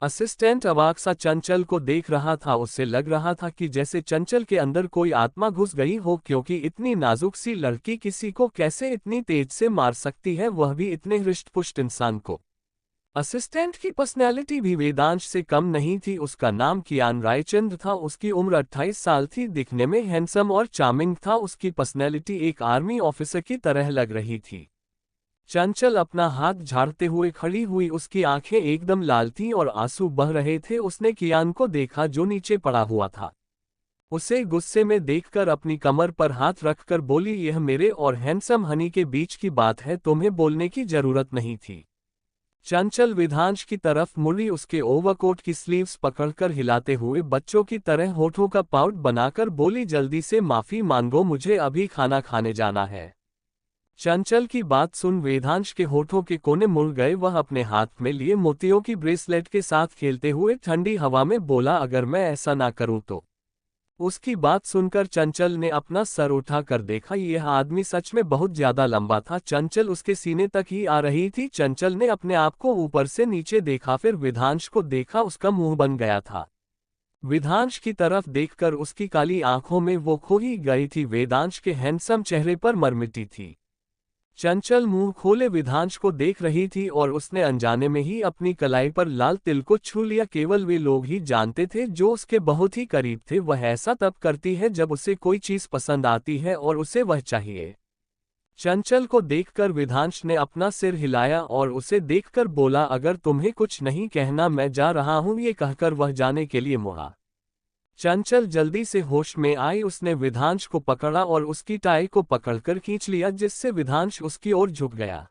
असिस्टेंट अवाक सा चंचल को देख रहा था। उससे लग रहा था कि जैसे चंचल के अंदर कोई आत्मा घुस गई हो, क्योंकि इतनी नाजुक सी लड़की किसी को कैसे इतनी तेज से मार सकती है, वह भी इतने हृष्ट-पुष्ट इंसान को। असिस्टेंट की पर्सनैलिटी भी वेदांश से कम नहीं थी। उसका नाम कियान रायचंद्र था। उसकी उम्र 28 साल थी। दिखने में हैंडसम और चार्मिंग था। उसकी पर्सनैलिटी एक आर्मी ऑफिसर की तरह लग रही थी। चंचल अपना हाथ झाड़ते हुए खड़ी हुई। उसकी आंखें एकदम लाल थीं और आंसू बह रहे थे। उसने कियान को देखा जो नीचे पड़ा हुआ था। उसे गुस्से में देखकर अपनी कमर पर हाथ रखकर बोली, यह मेरे और हैंडसम हनी के बीच की बात है, तुम्हें बोलने की जरूरत नहीं थी। चंचल विधांश की तरफ मुड़ी। उसके ओवरकोट की स्लीव्स पकड़कर हिलाते हुए बच्चों की तरह होठों का पाउट बनाकर बोली, जल्दी से माफी मांगो, मुझे अभी खाना खाने जाना है। चंचल की बात सुन वेदांश के होठों के कोने मुड़ गए। वह अपने हाथ में लिए मोतियों की ब्रेसलेट के साथ खेलते हुए ठंडी हवा में बोला, अगर मैं ऐसा ना करूं तो। उसकी बात सुनकर चंचल ने अपना सर उठाकर देखा। यह आदमी सच में बहुत ज्यादा लंबा था। चंचल उसके सीने तक ही आ रही थी। चंचल ने अपने आप को ऊपर से नीचे देखा, फिर विधांश को देखा। उसका मुंह बन गया था। विधांश की तरफ देखकर उसकी काली आंखों में वो खो ही गई थी। वेदांश के हैंडसम चेहरे पर मरमिटी थी। चंचल मुंह खोले विधांश को देख रही थी और उसने अनजाने में ही अपनी कलाई पर लाल तिल को छू लिया। केवल वे लोग ही जानते थे जो उसके बहुत ही करीब थे। वह ऐसा तब करती है जब उसे कोई चीज पसंद आती है और उसे वह चाहिए। चंचल को देखकर विधांश ने अपना सिर हिलाया और उसे देखकर बोला, अगर तुम्हें कुछ नहीं कहना मैं जा रहा हूं। ये कहकर वह जाने के लिए मुड़ा। चंचल जल्दी से होश में आई। उसने विधांश को पकड़ा और उसकी टाई को पकड़कर खींच लिया, जिससे विधांश उसकी ओर झुक गया।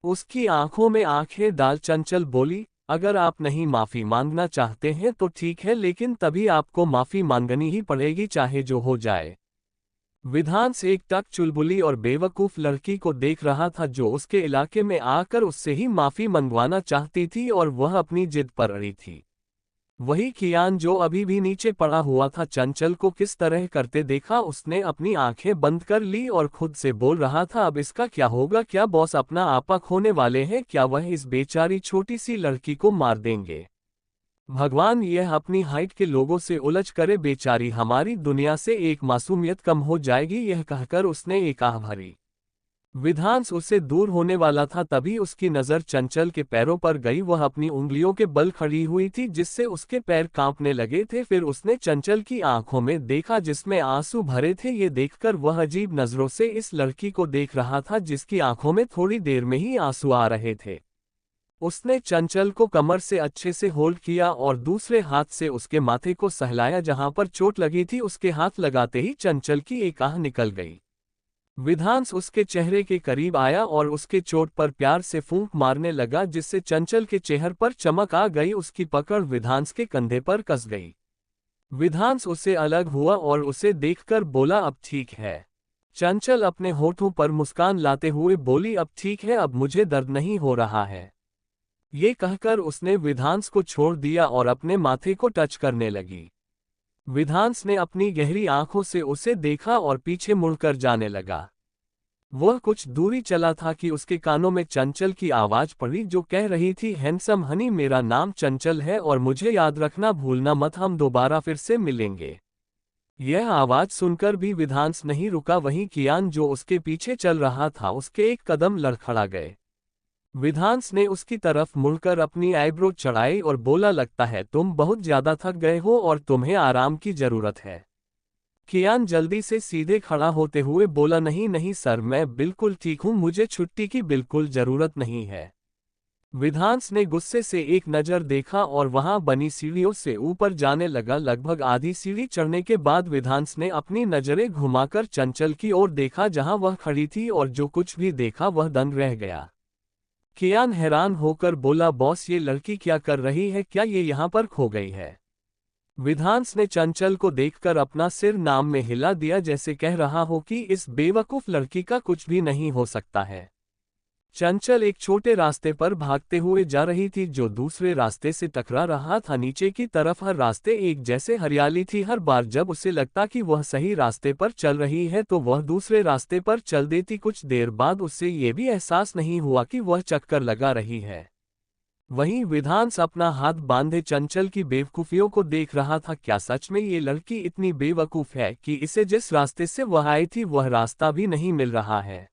उसकी आंखों में आंखें डाल चंचल बोली, अगर आप नहीं माफी मांगना चाहते हैं तो ठीक है, लेकिन तभी आपको माफी मांगनी ही पड़ेगी, चाहे जो हो जाए। विधांश एक टक चुलबुली और बेवकूफ लड़की को देख रहा था जो उसके इलाके में आकर उससे ही माफी मंगवाना चाहती थी और वह अपनी जिद पर अड़ी थी। वही कियान जो अभी भी नीचे पड़ा हुआ था चंचल को किस तरह करते देखा। उसने अपनी आंखें बंद कर ली और खुद से बोल रहा था, अब इसका क्या होगा? क्या बॉस अपना आपा खोने वाले हैं? क्या वह इस बेचारी छोटी सी लड़की को मार देंगे? भगवान, यह अपनी हाइट के लोगों से उलझ करे, बेचारी हमारी दुनिया से एक मासूमियत कम हो जाएगी। यह कहकर उसने एक आह भरी। विधांस उससे दूर होने वाला था तभी उसकी नज़र चंचल के पैरों पर गई। वह अपनी उंगलियों के बल खड़ी हुई थी जिससे उसके पैर कांपने लगे थे। फिर उसने चंचल की आंखों में देखा जिसमें आंसू भरे थे। ये देखकर वह अजीब नज़रों से इस लड़की को देख रहा था जिसकी आंखों में थोड़ी देर में ही आंसू आ रहे थे। उसने चंचल को कमर से अच्छे से होल्ड किया और दूसरे हाथ से उसके माथे को सहलाया जहां पर चोट लगी थी। उसके हाथ लगाते ही चंचल की एक आह निकल गई। विधांस उसके चेहरे के करीब आया और उसके चोट पर प्यार से फूंक मारने लगा जिससे चंचल के चेहरे पर चमक आ गई। उसकी पकड़ विधांस के कंधे पर कस गई। विधांस उससे अलग हुआ और उसे देखकर बोला, अब ठीक है। चंचल अपने होठों पर मुस्कान लाते हुए बोली, अब ठीक है, अब मुझे दर्द नहीं हो रहा है। ये कहकर उसने विधांस को छोड़ दिया और अपने माथे को टच करने लगी। विधांस ने अपनी गहरी आंखों से उसे देखा और पीछे मुड़कर जाने लगा। वह कुछ दूरी चला था कि उसके कानों में चंचल की आवाज पड़ी जो कह रही थी, हैंडसम हनी, मेरा नाम चंचल है और मुझे याद रखना भूलना मत, हम दोबारा फिर से मिलेंगे। यह आवाज सुनकर भी विधांस नहीं रुका। वहीं कियान जो उसके पीछे चल रहा था उसके एक कदम लड़खड़ा गए। विधांस ने उसकी तरफ मुड़कर अपनी आईब्रो चढ़ाई और बोला, लगता है तुम बहुत ज्यादा थक गए हो और तुम्हें आराम की जरूरत है। कियान जल्दी से सीधे खड़ा होते हुए बोला, नहीं नहीं सर, मैं बिल्कुल ठीक हूं, मुझे छुट्टी की बिल्कुल जरूरत नहीं है। विधांस ने गुस्से से एक नज़र देखा और वहां बनी सीढ़ियों से ऊपर जाने लगा। लगभग आधी सीढ़ी चढ़ने के बाद विधांस ने अपनी नजरें घुमाकर चंचल की ओर देखा जहां वह खड़ी थी और जो कुछ भी देखा वह दंग रह गया। कियान हैरान होकर बोला, बॉस, ये लड़की क्या कर रही है? क्या ये यहाँ पर खो गई है? विधांस ने चंचल को देखकर अपना सिर नाम में हिला दिया जैसे कह रहा हो कि इस बेवकूफ लड़की का कुछ भी नहीं हो सकता है। चंचल एक छोटे रास्ते पर भागते हुए जा रही थी जो दूसरे रास्ते से टकरा रहा था। नीचे की तरफ हर रास्ते एक जैसे हरियाली थी। हर बार जब उसे लगता कि वह सही रास्ते पर चल रही है तो वह दूसरे रास्ते पर चल देती। कुछ देर बाद उससे ये भी एहसास नहीं हुआ कि वह चक्कर लगा रही है। वहीं विधांस अपना हाथ बांधे चंचल की बेवकूफियों को देख रहा था। क्या सच में ये लड़की इतनी बेवकूफ है कि इसे जिस रास्ते से वह आई थी वह रास्ता भी नहीं मिल रहा है?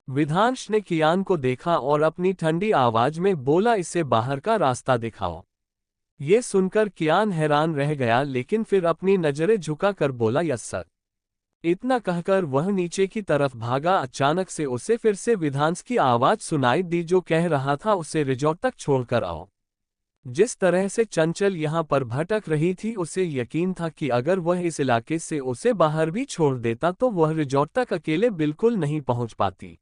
विधांस ने कियान को देखा और अपनी ठंडी आवाज में बोला, इसे बाहर का रास्ता दिखाओ। ये सुनकर कियान हैरान रह गया लेकिन फिर अपनी नजरें झुकाकर बोला, यस सर। इतना कहकर वह नीचे की तरफ भागा। अचानक से उसे फिर से विधांस की आवाज सुनाई दी जो कह रहा था, उसे रिजॉर्ट तक छोड़कर आओ। जिस तरह से चंचल यहाँ पर भटक रही थी उसे यकीन था कि अगर वह इस इलाके से उसे बाहर भी छोड़ देता तो वह रिजॉर्ट तक अकेले बिल्कुल नहीं पहुंच पाती।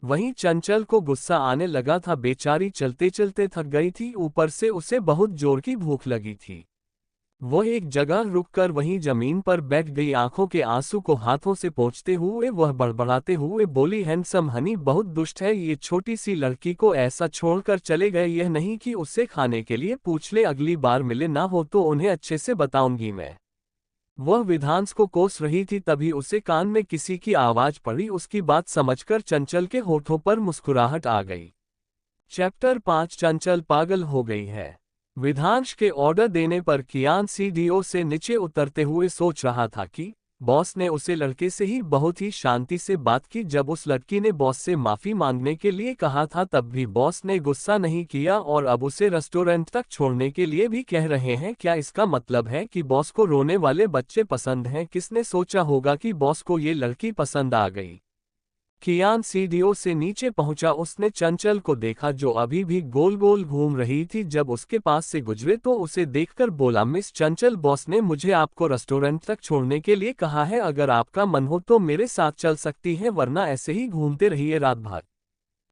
वहीं चंचल को गुस्सा आने लगा था। बेचारी चलते चलते थक गई थी, ऊपर से उसे बहुत जोर की भूख लगी थी। वह एक जगह रुककर वहीं जमीन पर बैठ गई। आंखों के आंसू को हाथों से पोंछते हुए वह बड़बड़ाते हुए बोली, हैंडसम हनी बहुत दुष्ट है, ये छोटी सी लड़की को ऐसा छोड़कर चले गए। यह नहीं कि उससे खाने के लिए पूछ ले, अगली बार मिले ना हो तो उन्हें अच्छे से बताऊंगी मैं। वह विधांस को कोस रही थी तभी उसे कान में किसी की आवाज पड़ी। उसकी बात समझकर चंचल के होठों पर मुस्कुराहट आ गई। चैप्टर 5 चंचल पागल हो गई है। विधांस के ऑर्डर देने पर कियान सीढ़ियों से नीचे उतरते हुए सोच रहा था कि बॉस ने उसे लड़के से ही बहुत ही शांति से बात की। जब उस लड़की ने बॉस से माफी मांगने के लिए कहा था तब भी बॉस ने गुस्सा नहीं किया और अब उसे रेस्टोरेंट तक छोड़ने के लिए भी कह रहे हैं। क्या इसका मतलब है कि बॉस को रोने वाले बच्चे पसंद हैं? किसने सोचा होगा कि बॉस को ये लड़की पसंद आ गई? कियान सीढ़ियों से नीचे पहुंचा। उसने चंचल को देखा जो अभी भी गोल गोल घूम रही थी। जब उसके पास से गुजरे तो उसे देखकर बोला, मिस चंचल, बॉस ने मुझे आपको रेस्टोरेंट तक छोड़ने के लिए कहा है। अगर आपका मन हो तो मेरे साथ चल सकती हैं, वरना ऐसे ही घूमते रहिए रात भर।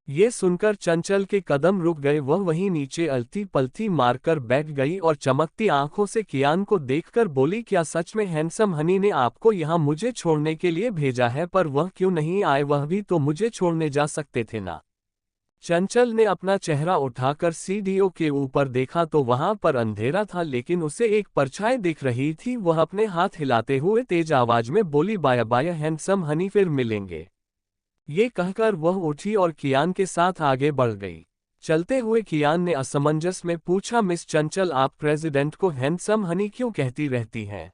ये सुनकर चंचल के कदम रुक गए। वह वहीं नीचे अलती पलती मारकर बैठ गई और चमकती आंखों से कियान को देखकर बोली, क्या सच में हैंडसम हनी ने आपको यहाँ मुझे छोड़ने के लिए भेजा है? पर वह क्यों नहीं आए? वह भी तो मुझे छोड़ने जा सकते थे ना। चंचल ने अपना चेहरा उठाकर सीढ़ियों के ऊपर देखा तो वहां पर अंधेरा था लेकिन उसे एक परछाई दिख रही थी। वह अपने हाथ हिलाते हुए तेज आवाज में बोली, बाय बाय हैंडसम हनी, फिर मिलेंगे। ये कहकर वह उठी और कियान के साथ आगे बढ़ गई। चलते हुए कियान ने असमंजस में पूछा, मिस चंचल, आप प्रेसिडेंट को हैंडसम हनी क्यों कहती रहती हैं?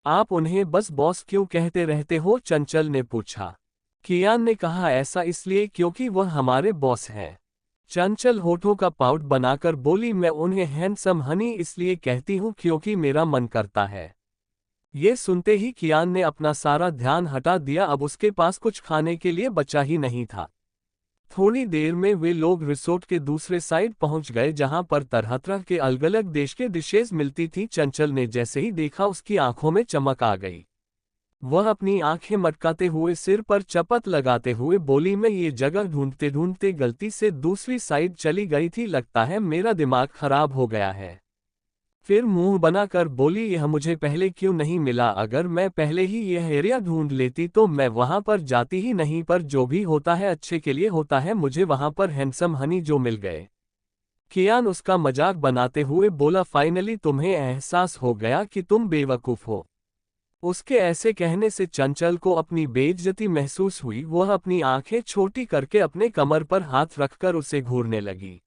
आप उन्हें बस बॉस क्यों कहते रहते हो? चंचल ने पूछा। कियान ने कहा, ऐसा इसलिए क्योंकि वह हमारे बॉस हैं। चंचल होठों का पाउट बनाकर बोली, मैं उन्हें हैंडसम हनी इसलिए कहती हूँ क्योंकि मेरा मन करता है। ये सुनते ही कियान ने अपना सारा ध्यान हटा दिया, अब उसके पास कुछ खाने के लिए बचा ही नहीं था। थोड़ी देर में वे लोग रिसोर्ट के दूसरे साइड पहुंच गए जहां पर तरह तरह के अलग अलग देश के डिशेज मिलती थी। चंचल ने जैसे ही देखा उसकी आंखों में चमक आ गई। वह अपनी आंखें मटकाते हुए सिर पर चपत लगाते हुए बोली, मैं ये जगह ढूंढते ढूंढते गलती से दूसरी साइड चली गई थी, लगता है मेरा दिमाग खराब हो गया है। फिर मुंह बनाकर बोली, यह मुझे पहले क्यों नहीं मिला, अगर मैं पहले ही यह एरिया ढूंढ लेती तो मैं वहां पर जाती ही नहीं, पर जो भी होता है अच्छे के लिए होता है, मुझे वहां पर हैंडसम हनी जो मिल गए। कियान उसका मजाक बनाते हुए बोला, फाइनली तुम्हें एहसास हो गया कि तुम बेवकूफ हो। उसके ऐसे कहने से चंचल को अपनी बेइज्जती महसूस हुई। वह अपनी आंखें छोटी करके अपने कमर पर हाथ रखकर उसे घूरने लगी।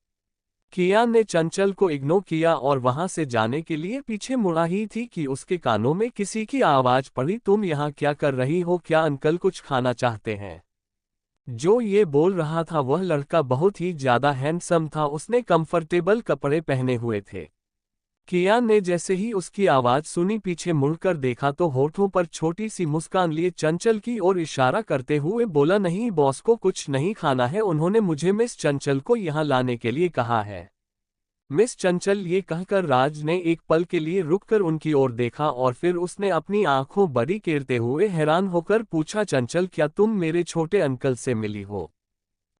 कियान ने चंचल को इग्नोर किया और वहां से जाने के लिए पीछे मुड़ा ही थी कि उसके कानों में किसी की आवाज पड़ी, तुम यहाँ क्या कर रही हो, क्या अंकल कुछ खाना चाहते हैं? जो ये बोल रहा था वह लड़का बहुत ही ज्यादा हैंडसम था। उसने कंफर्टेबल कपड़े पहने हुए थे। कियान ने जैसे ही उसकी आवाज सुनी पीछे मुड़कर देखा तो होठों पर छोटी सी मुस्कान लिए चंचल की ओर इशारा करते हुए बोला, नहीं बॉस को कुछ नहीं खाना है, उन्होंने मुझे मिस चंचल को यहाँ लाने के लिए कहा है। मिस चंचल, ये कहकर राज ने एक पल के लिए रुककर उनकी ओर देखा और फिर उसने अपनी आंखों बड़ी करते हुए हैरान होकर पूछा, चंचल क्या तुम मेरे छोटे अंकल से मिली हो?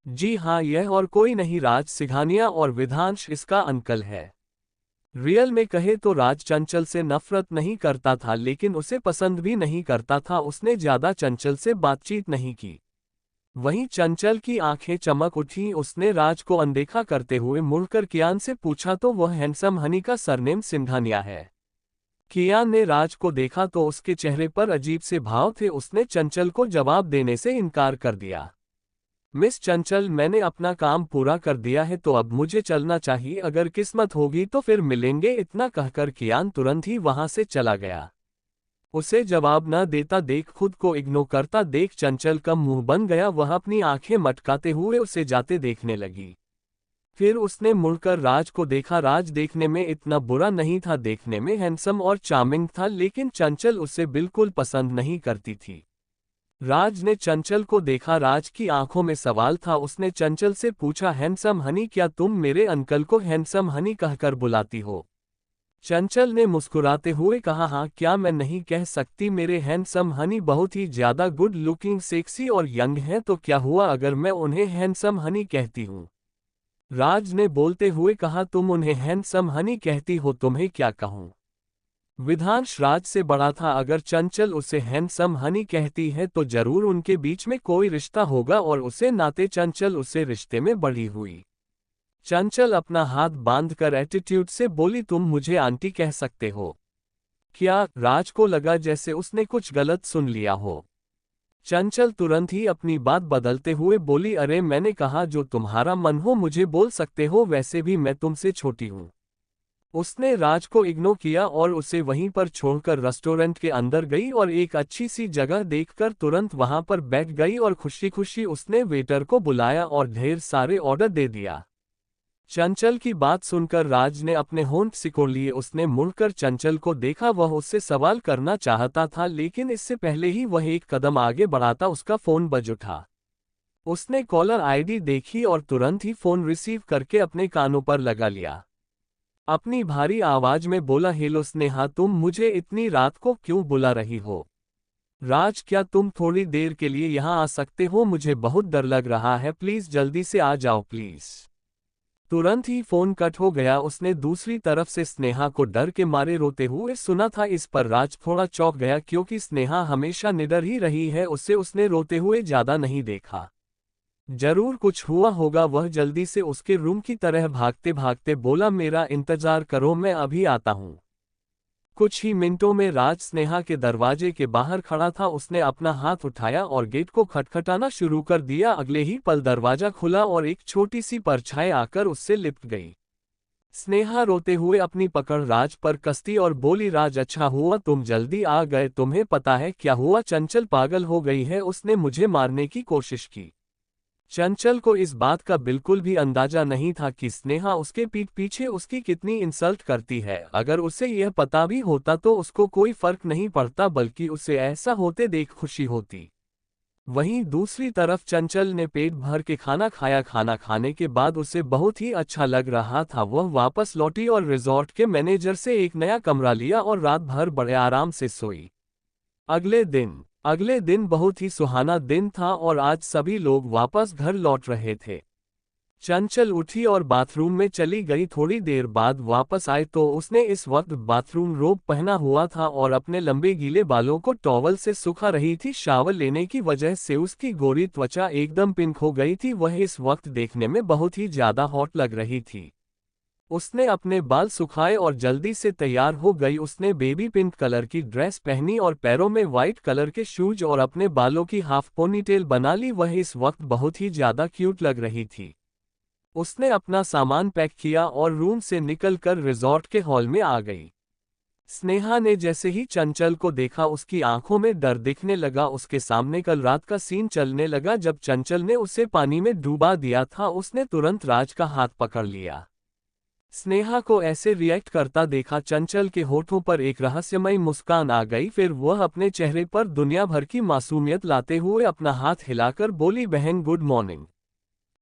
जी हाँ, यह और कोई नहीं राज सिंघानिया और विधांश इसका अंकल है। रियल में कहे तो राज चंचल से नफरत नहीं करता था लेकिन उसे पसंद भी नहीं करता था। उसने ज्यादा चंचल से बातचीत नहीं की। वहीं चंचल की आंखें चमक उठी। उसने राज को अनदेखा करते हुए मुड़कर कियान से पूछा, तो वह हैंडसम हनी का सरनेम सिंघानिया है? कियान ने राज को देखा तो उसके चेहरे पर अजीब से भाव थे। उसने चंचल को जवाब देने से इनकार कर दिया। मिस चंचल, मैंने अपना काम पूरा कर दिया है तो अब मुझे चलना चाहिए, अगर किस्मत होगी तो फिर मिलेंगे। इतना कहकर कियान तुरंत ही वहां से चला गया। उसे जवाब न देता देख, खुद को इग्नोर करता देख चंचल का मुंह बन गया। वह अपनी आंखें मटकाते हुए उसे जाते देखने लगी। फिर उसने मुड़कर राज को देखा। राज देखने में इतना बुरा नहीं था, देखने में हैंडसम और चार्मिंग था, लेकिन चंचल उसे बिल्कुल पसंद नहीं करती थी। राज ने चंचल को देखा। राज की आंखों में सवाल था। उसने चंचल से पूछा, हैंडसम हनी, क्या तुम मेरे अंकल को हैंडसम हनी कहकर बुलाती हो? चंचल ने मुस्कुराते हुए कहा, हाँ, क्या मैं नहीं कह सकती? मेरे हैंडसम हनी बहुत ही ज्यादा गुड लुकिंग, सेक्सी और यंग हैं, तो क्या हुआ अगर मैं उन्हें हैंडसम हनी कहती हूँ? राज ने बोलते हुए कहा, तुम उन्हें हैंडसम हनी कहती हो, तुम्हें क्या कहूँ? विधांश राज से बड़ा था। अगर चंचल उसे हैंडसम हनी कहती है तो जरूर उनके बीच में कोई रिश्ता होगा और उसे नाते चंचल उसे रिश्ते में बड़ी हुई। चंचल अपना हाथ बांधकर एटीट्यूड से बोली, तुम मुझे आंटी कह सकते हो क्या? राज को लगा जैसे उसने कुछ गलत सुन लिया हो। चंचल तुरंत ही अपनी बात बदलते हुए बोली, अरे मैंने कहा जो तुम्हारा मन हो मुझे बोल सकते हो, वैसे भी मैं तुमसे छोटी हूँ। उसने राज को इग्नोर किया और उसे वहीं पर छोड़कर रेस्टोरेंट के अंदर गई और एक अच्छी सी जगह देखकर तुरंत वहां पर बैठ गई और खुशी खुशी उसने वेटर को बुलाया और ढेर सारे ऑर्डर दे दिया। चंचल की बात सुनकर राज ने अपने होंठ सिकोड़ लिए। उसने मुड़कर चंचल को देखा। वह उससे सवाल करना चाहता था लेकिन इससे पहले ही वह एक कदम आगे बढ़ाता उसका फोन बज उठा। उसने कॉलर आईडी देखी और तुरंत ही फोन रिसीव करके अपने कानों पर लगा लिया। अपनी भारी आवाज में बोला, हेलो स्नेहा, तुम मुझे इतनी रात को क्यों बुला रही हो? राज, क्या तुम थोड़ी देर के लिए यहाँ आ सकते हो? मुझे बहुत डर लग रहा है, प्लीज जल्दी से आ जाओ प्लीज। तुरंत ही फोन कट हो गया। उसने दूसरी तरफ से स्नेहा को डर के मारे रोते हुए सुना था। इस पर राज थोड़ा चौंक गया क्योंकि स्नेहा हमेशा निडर ही रही है, उसने रोते हुए ज्यादा नहीं देखा। जरूर कुछ हुआ होगा। वह जल्दी से उसके रूम की तरह भागते भागते बोला, मेरा इंतजार करो, मैं अभी आता हूँ। कुछ ही मिनटों में राज स्नेहा के दरवाजे के बाहर खड़ा था। उसने अपना हाथ उठाया और गेट को खटखटाना शुरू कर दिया। अगले ही पल दरवाजा खुला और एक छोटी सी परछाई आकर उससे लिपट गई। स्नेहा रोते हुए अपनी पकड़ राज पर कसती और बोली, राज अच्छा हुआ तुम जल्दी आ गए, तुम्हें पता है क्या हुआ? चंचल पागल हो गई है, उसने मुझे मारने की कोशिश की। चंचल को इस बात का बिल्कुल भी अंदाजा नहीं था कि स्नेहा उसके पीठ पीछे उसकी कितनी इंसल्ट करती है। अगर उसे यह पता भी होता तो उसको कोई फर्क नहीं पड़ता, बल्कि उसे ऐसा होते देख खुशी होती। वहीं दूसरी तरफ चंचल ने पेट भर के खाना खाया। खाना खाने के बाद उसे बहुत ही अच्छा लग रहा था। वह वापस लौटी और रिजॉर्ट के मैनेजर से एक नया कमरा लिया और रात भर बड़े आराम से सोई। अगले दिन बहुत ही सुहाना दिन था और आज सभी लोग वापस घर लौट रहे थे। चंचल उठी और बाथरूम में चली गई। थोड़ी देर बाद वापस आई तो उसने इस वक्त बाथरूम रोब पहना हुआ था और अपने लंबे गीले बालों को टॉवल से सुखा रही थी। शावर लेने की वजह से उसकी गोरी त्वचा एकदम पिंक हो गई थी। वह इस वक्त देखने में बहुत ही ज्यादा हॉट लग रही थी। उसने अपने बाल सुखाए और जल्दी से तैयार हो गई। उसने बेबी पिंक कलर की ड्रेस पहनी और पैरों में वाइट कलर के शूज और अपने बालों की हाफ पोनीटेल बना ली। वह इस वक्त बहुत ही ज्यादा क्यूट लग रही थी। उसने अपना सामान पैक किया और रूम से निकलकर रिजॉर्ट के हॉल में आ गई। स्नेहा ने जैसे ही चंचल को देखा उसकी आंखों में डर दिखने लगा। उसके सामने कल रात का सीन चलने लगा जब चंचल ने उसे पानी में डूबा दिया था। उसने तुरंत राज का हाथ पकड़ लिया। स्नेहा को ऐसे रिएक्ट करता देखा चंचल के होठों पर एक रहस्यमयी मुस्कान आ गई। फिर वह अपने चेहरे पर दुनिया भर की मासूमियत लाते हुए अपना हाथ हिलाकर बोली, बहन गुड मॉर्निंग।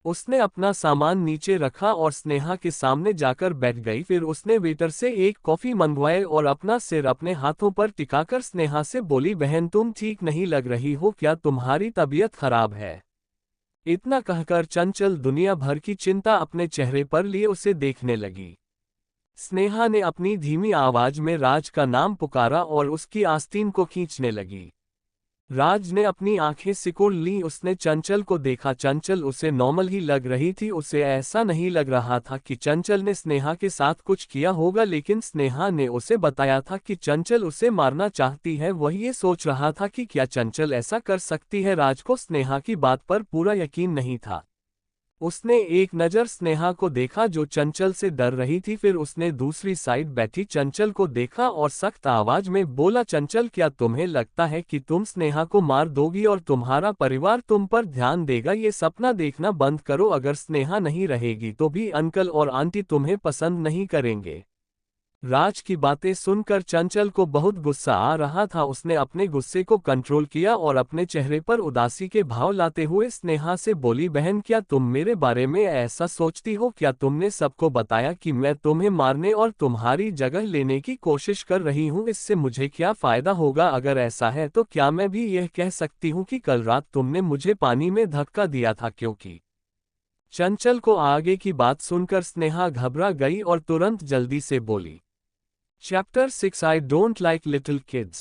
उसने अपना सामान नीचे रखा और स्नेहा के सामने जाकर बैठ गई। फिर उसने वेटर से एक कॉफी मंगवाए और अपना सिर अपने हाथों पर टिकाकर स्नेहा से बोली, बहन तुम ठीक नहीं लग रही हो, क्या तुम्हारी तबीयत खराब है? इतना कहकर चंचल दुनिया भर की चिंता अपने चेहरे पर लिए उसे देखने लगी। स्नेहा ने अपनी धीमी आवाज में राज का नाम पुकारा और उसकी आस्तीन को खींचने लगी। राज ने अपनी आंखें सिकुड़ ली। उसने चंचल को देखा। चंचल उसे नॉर्मल ही लग रही थी। उसे ऐसा नहीं लग रहा था कि चंचल ने स्नेहा के साथ कुछ किया होगा, लेकिन स्नेहा ने उसे बताया था कि चंचल उसे मारना चाहती है। वह ये सोच रहा था कि क्या चंचल ऐसा कर सकती है। राज को स्नेहा की बात पर पूरा यकीन नहीं था। उसने एक नज़र स्नेहा को देखा जो चंचल से डर रही थी। फिर उसने दूसरी साइड बैठी चंचल को देखा और सख्त आवाज में बोला, चंचल क्या तुम्हें लगता है कि तुम स्नेहा को मार दोगी और तुम्हारा परिवार तुम पर ध्यान देगा? ये सपना देखना बंद करो। अगर स्नेहा नहीं रहेगी तो भी अंकल और आंटी तुम्हें पसंद नहीं करेंगे। राज की बातें सुनकर चंचल को बहुत गुस्सा आ रहा था। उसने अपने गुस्से को कंट्रोल किया और अपने चेहरे पर उदासी के भाव लाते हुए स्नेहा से बोली, बहन क्या तुम मेरे बारे में ऐसा सोचती हो? क्या तुमने सबको बताया कि मैं तुम्हें मारने और तुम्हारी जगह लेने की कोशिश कर रही हूँ? इससे मुझे क्या फायदा होगा? अगर ऐसा है तो क्या मैं भी यह कह सकती हूँ कि कल रात तुमने मुझे पानी में धक्का दिया था? क्योंकि चंचल को आगे की बात सुनकर स्नेहा घबरा गई और तुरंत जल्दी से बोली। Chapter 6 I don't like little kids.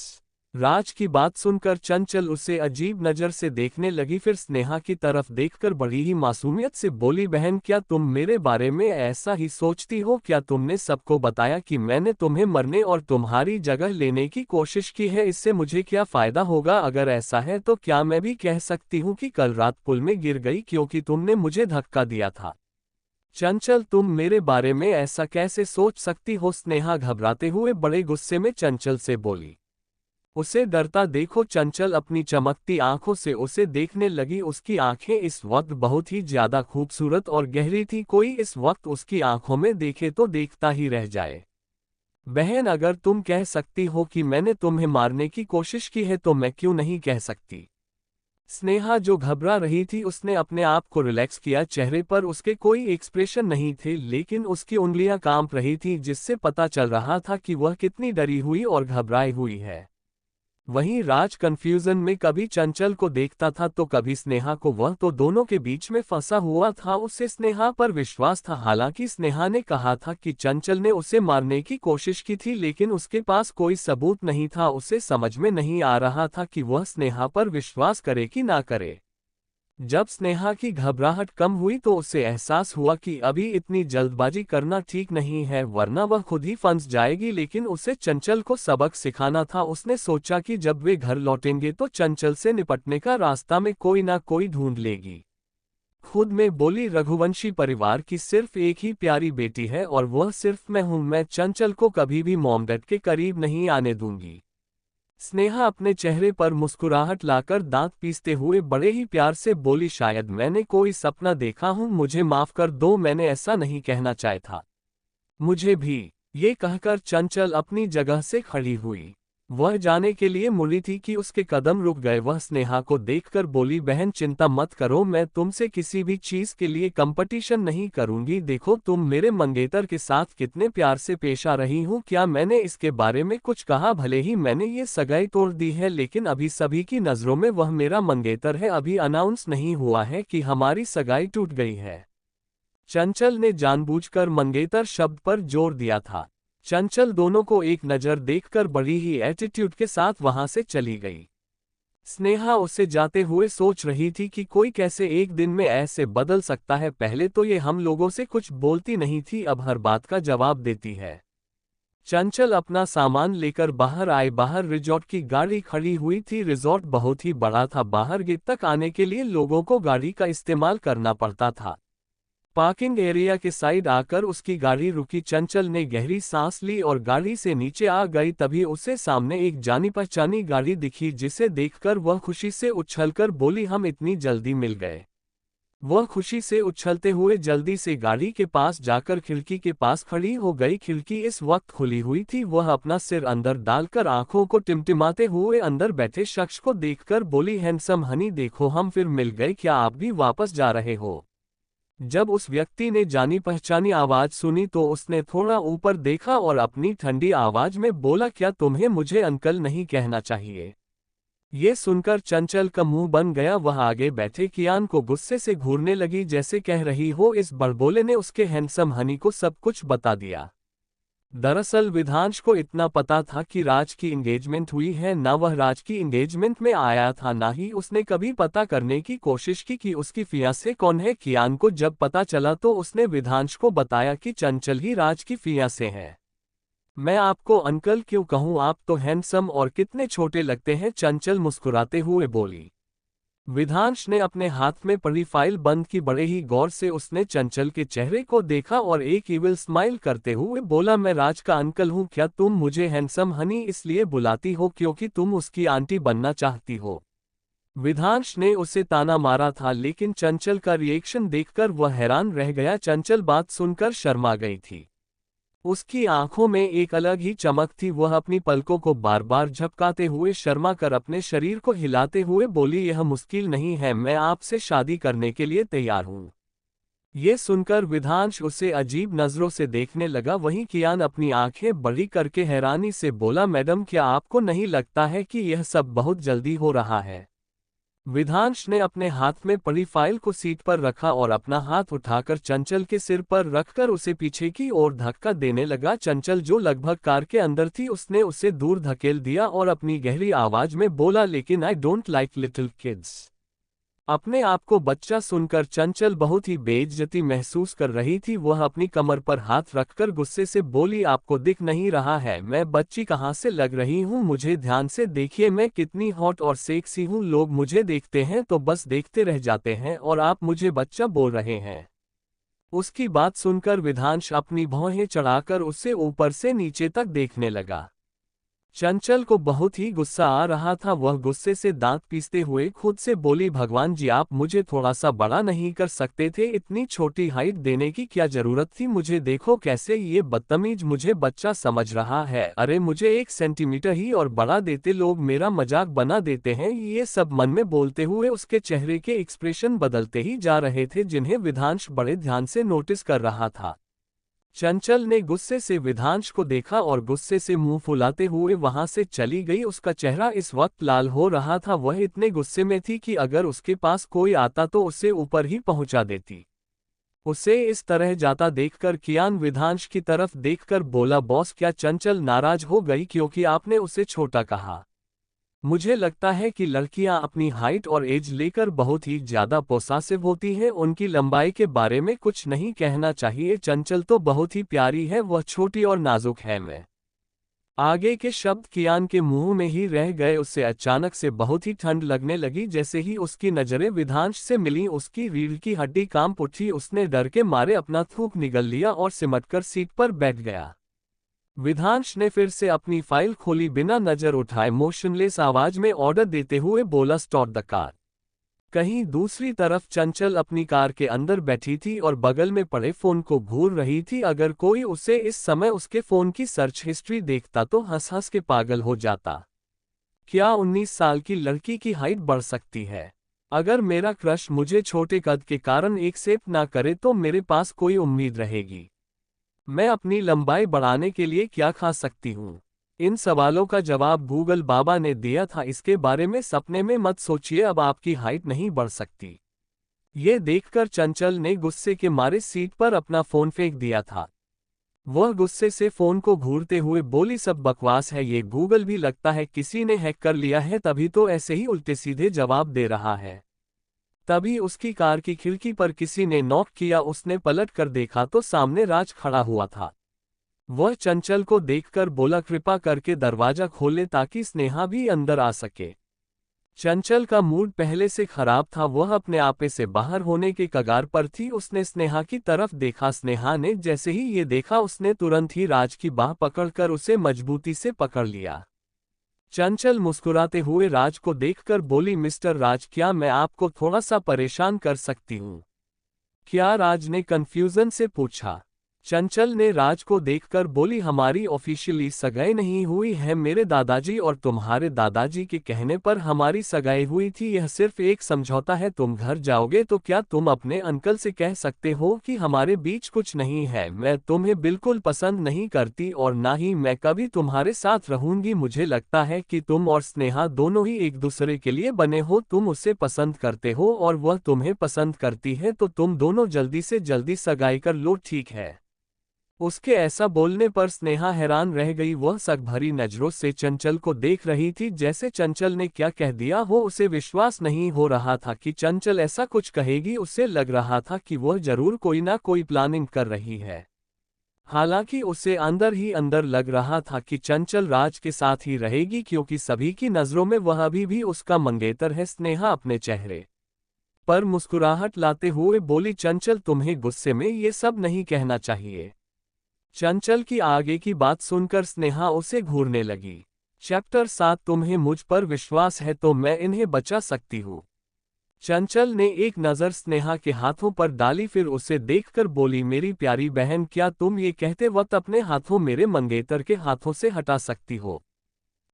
Raj की बात सुनकर चंचल उसे अजीब नज़र से देखने लगी। फिर स्नेहा की तरफ देखकर बड़ी ही मासूमियत से बोली, बहन क्या तुम मेरे बारे में ऐसा ही सोचती हो? क्या तुमने सबको बताया कि मैंने तुम्हें मरने और तुम्हारी जगह लेने की कोशिश की है? इससे मुझे क्या फ़ायदा होगा? अगर ऐसा है तो क्या मैं भी कह सकती हूँ कि कल रात पुल में गिर गई क्योंकि तुमने मुझे धक्का दिया था? चंचल तुम मेरे बारे में ऐसा कैसे सोच सकती हो? स्नेहा घबराते हुए बड़े गुस्से में चंचल से बोली। उसे डरता देखो। चंचल अपनी चमकती आंखों से उसे देखने लगी। उसकी आंखें इस वक्त बहुत ही ज्यादा खूबसूरत और गहरी थी। कोई इस वक्त उसकी आंखों में देखे तो देखता ही रह जाए। बहन अगर तुम कह सकती हो कि मैंने तुम्हें मारने की कोशिश की है तो मैं क्यों नहीं कह सकती? स्नेहा जो घबरा रही थी उसने अपने आप को रिलैक्स किया। चेहरे पर उसके कोई एक्सप्रेशन नहीं थे, लेकिन उसकी उंगलियां कांप रही थी जिससे पता चल रहा था कि वह कितनी डरी हुई और घबराई हुई है। वहीं राज कंफ्यूजन में कभी चंचल को देखता था तो कभी स्नेहा को। वह तो दोनों के बीच में फंसा हुआ था। उसे स्नेहा पर विश्वास था। हालांकि स्नेहा ने कहा था कि चंचल ने उसे मारने की कोशिश की थी, लेकिन उसके पास कोई सबूत नहीं था। उसे समझ में नहीं आ रहा था कि वह स्नेहा पर विश्वास करे कि ना करे। जब स्नेहा की घबराहट कम हुई तो उसे एहसास हुआ कि अभी इतनी जल्दबाजी करना ठीक नहीं है, वरना वह खुद ही फंस जाएगी। लेकिन उसे चंचल को सबक सिखाना था। उसने सोचा कि जब वे घर लौटेंगे तो चंचल से निपटने का रास्ता में कोई ना कोई ढूंढ लेगी। खुद में बोली रघुवंशी परिवार की सिर्फ एक ही प्यारी बेटी है और वह सिर्फ मैं हूं। मैं चंचल को कभी भी मॉम डैड के करीब नहीं आने दूंगी। स्नेहा अपने चेहरे पर मुस्कुराहट लाकर दांत पीसते हुए बड़े ही प्यार से बोली, शायद मैंने कोई सपना देखा हूं, मुझे माफ कर दो, मैंने ऐसा नहीं कहना चाहा था। मुझे भी। ये कहकर चंचल अपनी जगह से खड़ी हुई। वह जाने के लिए मुड़ी थी कि उसके कदम रुक गए। वह स्नेहा को देखकर बोली, बहन चिंता मत करो, मैं तुमसे किसी भी चीज के लिए कंपटीशन नहीं करूंगी। देखो तुम मेरे मंगेतर के साथ कितने प्यार से पेश आ रही हूँ। क्या मैंने इसके बारे में कुछ कहा? भले ही मैंने ये सगाई तोड़ दी है, लेकिन अभी सभी की नजरों में वह मेरा मंगेतर है। अभी अनाउंस नहीं हुआ है कि हमारी सगाई टूट गई है। चंचल ने जानबूझकर मंगेतर शब्द पर जोर दिया था। चंचल दोनों को एक नज़र देखकर बड़ी ही एटीट्यूड के साथ वहां से चली गई। स्नेहा उसे जाते हुए सोच रही थी कि कोई कैसे एक दिन में ऐसे बदल सकता है। पहले तो ये हम लोगों से कुछ बोलती नहीं थी, अब हर बात का जवाब देती है। चंचल अपना सामान लेकर बाहर आए। बाहर रिजॉर्ट की गाड़ी खड़ी हुई थी। रिजॉर्ट बहुत ही बड़ा था। बाहर गेट तक आने के लिए लोगों को गाड़ी का इस्तेमाल करना पड़ता था। पार्किंग एरिया के साइड आकर उसकी गाड़ी रुकी। चंचल ने गहरी सांस ली और गाड़ी से नीचे आ गई। तभी उसे सामने एक जानी पहचानी गाड़ी दिखी, जिसे देखकर वह खुशी से उछलकर बोली, हम इतनी जल्दी मिल गए। वह खुशी से उछलते हुए जल्दी से गाड़ी के पास जाकर खिड़की के पास खड़ी हो गई। खिड़की इस वक्त खुली हुई थी। वह अपना सिर अंदर डालकर आंखों को टिमटिमाते हुए अंदर बैठे शख्स को देखकर बोली, हैंडसम हनी, देखो हम फिर मिल गए। क्या आप भी वापस जा रहे हो? जब उस व्यक्ति ने जानी पहचानी आवाज सुनी तो उसने थोड़ा ऊपर देखा और अपनी ठंडी आवाज में बोला, क्या तुम्हें मुझे अंकल नहीं कहना चाहिए? ये सुनकर चंचल का मुंह बन गया। वह आगे बैठे कियान को गुस्से से घूरने लगी, जैसे कह रही हो इस बड़बोले ने उसके हैंडसम हनी को सब कुछ बता दिया। दरअसल विधांश को इतना पता था कि राज की एंगेजमेंट हुई है। ना वह राज की एंगेजमेंट में आया था, ना ही उसने कभी पता करने की कोशिश की कि उसकी फियांसे कौन है। कियान को जब पता चला तो उसने विधांश को बताया कि चंचल ही राज की फियांसे है। मैं आपको अंकल क्यों कहूँ, आप तो हैंडसम और कितने छोटे लगते हैं, चंचल मुस्कुराते हुए बोली। विधांश ने अपने हाथ में पड़ी फाइल बंद की। बड़े ही गौर से उसने चंचल के चेहरे को देखा और एक इविल स्माइल करते हुए बोला, मैं राज का अंकल हूँ। क्या तुम मुझे हैंडसम हनी इसलिए बुलाती हो क्योंकि तुम उसकी आंटी बनना चाहती हो? विधांश ने उसे ताना मारा था, लेकिन चंचल का रिएक्शन देखकर वह हैरान रह गया। चंचल बात सुनकर शर्मा गई थी। उसकी आंखों में एक अलग ही चमक थी। वह अपनी पलकों को बार बार झपकाते हुए शर्मा कर अपने शरीर को हिलाते हुए बोली, यह मुश्किल नहीं है, मैं आपसे शादी करने के लिए तैयार हूँ। ये सुनकर विधांश उसे अजीब नजरों से देखने लगा। वहीं कियान अपनी आंखें बड़ी करके हैरानी से बोला, मैडम क्या आपको नहीं लगता है कि यह सब बहुत जल्दी हो रहा है? विधांश ने अपने हाथ में पड़ी फाइल को सीट पर रखा और अपना हाथ उठाकर चंचल के सिर पर रखकर उसे पीछे की ओर धक्का देने लगा। चंचल जो लगभग कार के अंदर थी, उसने उसे दूर धकेल दिया और अपनी गहरी आवाज में बोला, लेकिन आई डोंट लाइक लिटिल किड्स। अपने आप को बच्चा सुनकर चंचल बहुत ही बेइज्जती महसूस कर रही थी। वह अपनी कमर पर हाथ रखकर गुस्से से बोली, आपको दिख नहीं रहा है मैं बच्ची कहाँ से लग रही हूँ? मुझे ध्यान से देखिए, मैं कितनी हॉट और सेक्सी हूँ। लोग मुझे देखते हैं तो बस देखते रह जाते हैं और आप मुझे बच्चा बोल रहे हैं। उसकी बात सुनकर विधांश अपनी भौहें चढ़ाकर उससे ऊपर से नीचे तक देखने लगा। चंचल को बहुत ही गुस्सा आ रहा था। वह गुस्से से दांत पीसते हुए खुद से बोली, भगवान जी आप मुझे थोड़ा सा बड़ा नहीं कर सकते थे? इतनी छोटी हाइट देने की क्या जरूरत थी? मुझे देखो कैसे ये बदतमीज मुझे बच्चा समझ रहा है। अरे मुझे 1 सेंटीमीटर ही और बढ़ा देते, लोग मेरा मजाक बना देते हैं। ये सब मन में बोलते हुए उसके चेहरे के एक्सप्रेशन बदलते ही जा रहे थे, जिन्हें विधांश बड़े ध्यान से नोटिस कर रहा था। चंचल ने गुस्से से विधांश को देखा और गुस्से से मुंह फुलाते हुए वहां से चली गई। उसका चेहरा इस वक्त लाल हो रहा था। वह इतने गुस्से में थी कि अगर उसके पास कोई आता तो उसे ऊपर ही पहुंचा देती। उसे इस तरह जाता देखकर कियान विधांश की तरफ देखकर बोला, बॉस क्या चंचल नाराज हो गई क्योंकि आपने उसे छोटा कहा? मुझे लगता है कि लड़कियां अपनी हाइट और एज लेकर बहुत ही ज्यादा पोसासिव होती हैं। उनकी लंबाई के बारे में कुछ नहीं कहना चाहिए। चंचल तो बहुत ही प्यारी है, वह छोटी और नाजुक है। मैं आगे के शब्द कियान के मुंह में ही रह गए। उसे अचानक से बहुत ही ठंड लगने लगी। जैसे ही उसकी नजरें विधांश से मिली उसकी रीढ़ की हड्डी कांप उठी। उसने डर के मारे अपना थूक निगल लिया और सिमटकर सीट पर बैठ गया। विधांश ने फिर से अपनी फाइल खोली। बिना नजर उठाए मोशनलेस आवाज में ऑर्डर देते हुए बोला, स्टार्ट द कार। कहीं दूसरी तरफ चंचल अपनी कार के अंदर बैठी थी और बगल में पड़े फोन को घूर रही थी। अगर कोई उसे इस समय उसके फोन की सर्च हिस्ट्री देखता तो हंस हंस के पागल हो जाता। क्या 19 साल की लड़की की हाइट बढ़ सकती है? अगर मेरा क्रश मुझे छोटे कद के कारण एक्सेप्ट ना करे तो मेरे पास कोई उम्मीद रहेगी? मैं अपनी लंबाई बढ़ाने के लिए क्या खा सकती हूँ? इन सवालों का जवाब गूगल बाबा ने दिया था। इसके बारे में सपने में मत सोचिए, अब आपकी हाइट नहीं बढ़ सकती। ये देखकर चंचल ने गुस्से के मारे सीट पर अपना फोन फेंक दिया था। वह गुस्से से फोन को घूरते हुए बोली, सब बकवास है, ये गूगल भी लगता है किसी ने हैक कर लिया है, तभी तो ऐसे ही उल्टे सीधे जवाब दे रहा है। तभी उसकी कार की खिड़की पर किसी ने नॉक किया। उसने पलट कर देखा तो सामने राज खड़ा हुआ था। वह चंचल को देखकर बोला, कृपा करके दरवाजा खोले ताकि स्नेहा भी अंदर आ सके। चंचल का मूड पहले से खराब था। वह अपने आपे से बाहर होने के कगार पर थी। उसने स्नेहा की तरफ देखा। स्नेहा ने जैसे ही ये देखा उसने तुरंत ही राज की बाह पकड़कर उसे मजबूती से पकड़ लिया। चंचल मुस्कुराते हुए राज को देखकर बोली, मिस्टर राज, क्या मैं आपको थोड़ा सा परेशान कर सकती हूँ? क्या? राज ने कंफ्यूजन से पूछा। चंचल ने राज को देखकर बोली, हमारी ऑफिशियली सगाई नहीं हुई है। मेरे दादाजी और तुम्हारे दादाजी के कहने पर हमारी सगाई हुई थी। यह सिर्फ एक समझौता है। तुम घर जाओगे तो क्या तुम अपने अंकल से कह सकते हो कि हमारे बीच कुछ नहीं है? मैं तुम्हें बिल्कुल पसंद नहीं करती और ना ही मैं कभी तुम्हारे साथ रहूंगी। मुझे लगता है कि तुम और स्नेहा दोनों ही एक दूसरे के लिए बने हो। तुम उसे पसंद करते हो और वह तुम्हें पसंद करती है, तो तुम दोनों जल्दी से जल्दी सगाई कर लो, ठीक है? उसके ऐसा बोलने पर स्नेहा हैरान रह गई। वह शक भरी नजरों से चंचल को देख रही थी, जैसे चंचल ने क्या कह दिया हो उसे विश्वास नहीं हो रहा था कि चंचल ऐसा कुछ कहेगी। उसे लग रहा था कि वह जरूर कोई ना कोई प्लानिंग कर रही है। हालांकि उसे अंदर ही अंदर लग रहा था कि चंचल राज के साथ ही रहेगी, क्योंकि सभी की नजरों में वह अभी भी उसका मंगेतर है। स्नेहा अपने चेहरे पर मुस्कुराहट लाते हुए बोली, चंचल, तुम्हें गुस्से में ये सब नहीं कहना चाहिए। चंचल की आगे की बात सुनकर स्नेहा उसे घूरने लगी। चैप्टर 7, तुम्हें मुझ पर विश्वास है तो मैं इन्हें बचा सकती हूँ। चंचल ने एक नज़र स्नेहा के हाथों पर डाली, फिर उसे देखकर बोली, मेरी प्यारी बहन, क्या तुम ये कहते वक्त अपने हाथों मेरे मंगेतर के हाथों से हटा सकती हो?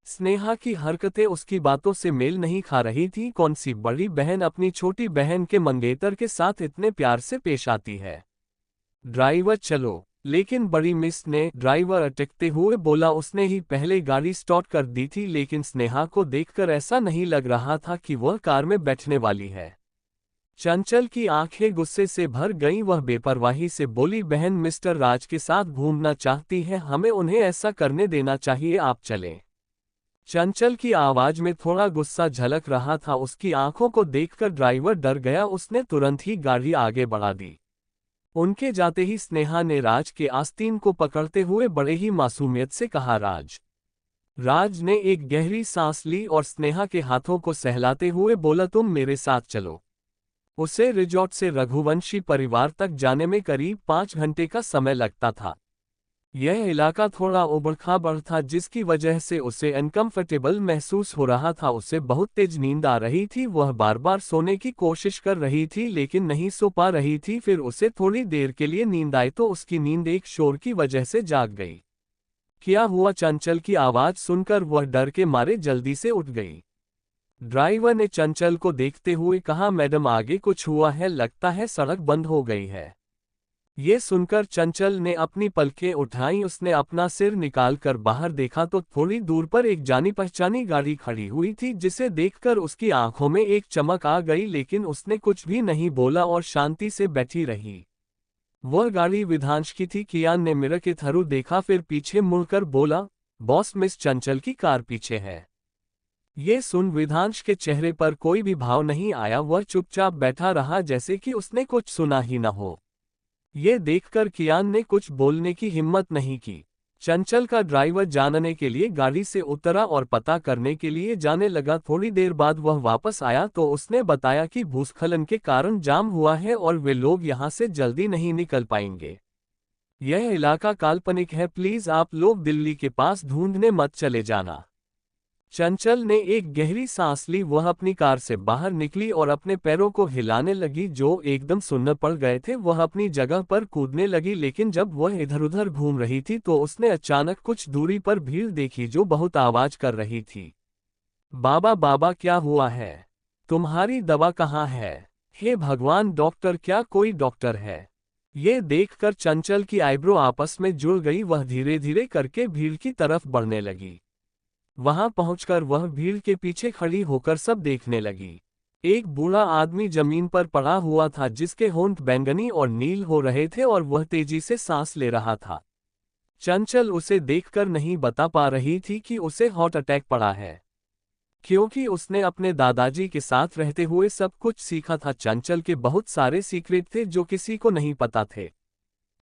स्नेहा की हरकतें उसकी बातों से मेल नहीं खा रही थी। कौन सी बड़ी बहन अपनी छोटी बहन के मंगेतर के साथ इतने प्यार से पेश आती है? ड्राइवर, चलो। लेकिन बड़ी मिस ने ड्राइवर अटकते हुए बोला। उसने ही पहले गाड़ी स्टार्ट कर दी थी, लेकिन स्नेहा को देखकर ऐसा नहीं लग रहा था कि वह कार में बैठने वाली है। चंचल की आंखें गुस्से से भर गईं। वह बेपरवाही से बोली, बहन मिस्टर राज के साथ घूमना चाहती है, हमें उन्हें ऐसा करने देना चाहिए, आप चलें। चंचल की आवाज में थोड़ा गुस्सा झलक रहा था। उसकी आंखों को देखकर ड्राइवर डर गया। उसने तुरंत ही गाड़ी आगे बढ़ा दी। उनके जाते ही स्नेहा ने राज के आस्तीन को पकड़ते हुए बड़े ही मासूमियत से कहा, राज। राज ने एक गहरी सांस ली और स्नेहा के हाथों को सहलाते हुए बोला, तुम मेरे साथ चलो। उसे रिजॉर्ट से रघुवंशी परिवार तक जाने में करीब 5 घंटे का समय लगता था। यह इलाका थोड़ा उबड़-खाबड़ था, जिसकी वजह से उसे अनकंफर्टेबल महसूस हो रहा था। उसे बहुत तेज नींद आ रही थी। वह बार बार सोने की कोशिश कर रही थी लेकिन नहीं सो पा रही थी। फिर उसे थोड़ी देर के लिए नींद आई तो उसकी नींद एक शोर की वजह से जाग गई। क्या हुआ? चंचल की आवाज सुनकर वह डर के मारे जल्दी से उठ गई। ड्राइवर ने चंचल को देखते हुए कहा, मैडम, आगे कुछ हुआ है? लगता है सड़क बंद हो गई है। ये सुनकर चंचल ने अपनी पलकें उठाईं। उसने अपना सिर निकालकर बाहर देखा तो थोड़ी दूर पर एक जानी पहचानी गाड़ी खड़ी हुई थी, जिसे देखकर उसकी आंखों में एक चमक आ गई, लेकिन उसने कुछ भी नहीं बोला और शांति से बैठी रही। वह गाड़ी विधांश की थी। कियान ने मिरर के थ्रू देखा, फिर पीछे मुड़कर बोला, बॉस, मिस चंचल की कार पीछे है। ये सुन विधांश के चेहरे पर कोई भी भाव नहीं आया। वह चुपचाप बैठा रहा, जैसे कि उसने कुछ सुना ही न हो। ये देखकर कियान ने कुछ बोलने की हिम्मत नहीं की। चंचल का ड्राइवर जानने के लिए गाड़ी से उतरा और पता करने के लिए जाने लगा। थोड़ी देर बाद वह वापस आया तो उसने बताया कि भूस्खलन के कारण जाम हुआ है और वे लोग यहाँ से जल्दी नहीं निकल पाएंगे। यह इलाका काल्पनिक है, प्लीज आप लोग दिल्ली के पास ढूंढने मत चले जाना। चंचल ने एक गहरी सांस ली। वह अपनी कार से बाहर निकली और अपने पैरों को हिलाने लगी जो एकदम सुन्न पड़ गए थे। वह अपनी जगह पर कूदने लगी, लेकिन जब वह इधर उधर घूम रही थी तो उसने अचानक कुछ दूरी पर भीड़ देखी जो बहुत आवाज कर रही थी। बाबा बाबा, क्या हुआ है? तुम्हारी दवा कहाँ है? हे भगवान, डॉक्टर, क्या कोई डॉक्टर है? ये देखकर चंचल की आईब्रो आपस में जुड़ गई। वह धीरे धीरे करके भीड़ की तरफ बढ़ने लगी। वहां पहुंचकर वह भीड़ के पीछे खड़ी होकर सब देखने लगी। एक बूढ़ा आदमी जमीन पर पड़ा हुआ था जिसके होंठ बैंगनी और नील हो रहे थे और वह तेजी से सांस ले रहा था। चंचल उसे देखकर नहीं बता पा रही थी कि उसे हार्ट अटैक पड़ा है, क्योंकि उसने अपने दादाजी के साथ रहते हुए सब कुछ सीखा था। चंचल के बहुत सारे सीक्रेट थे जो किसी को नहीं पता थे।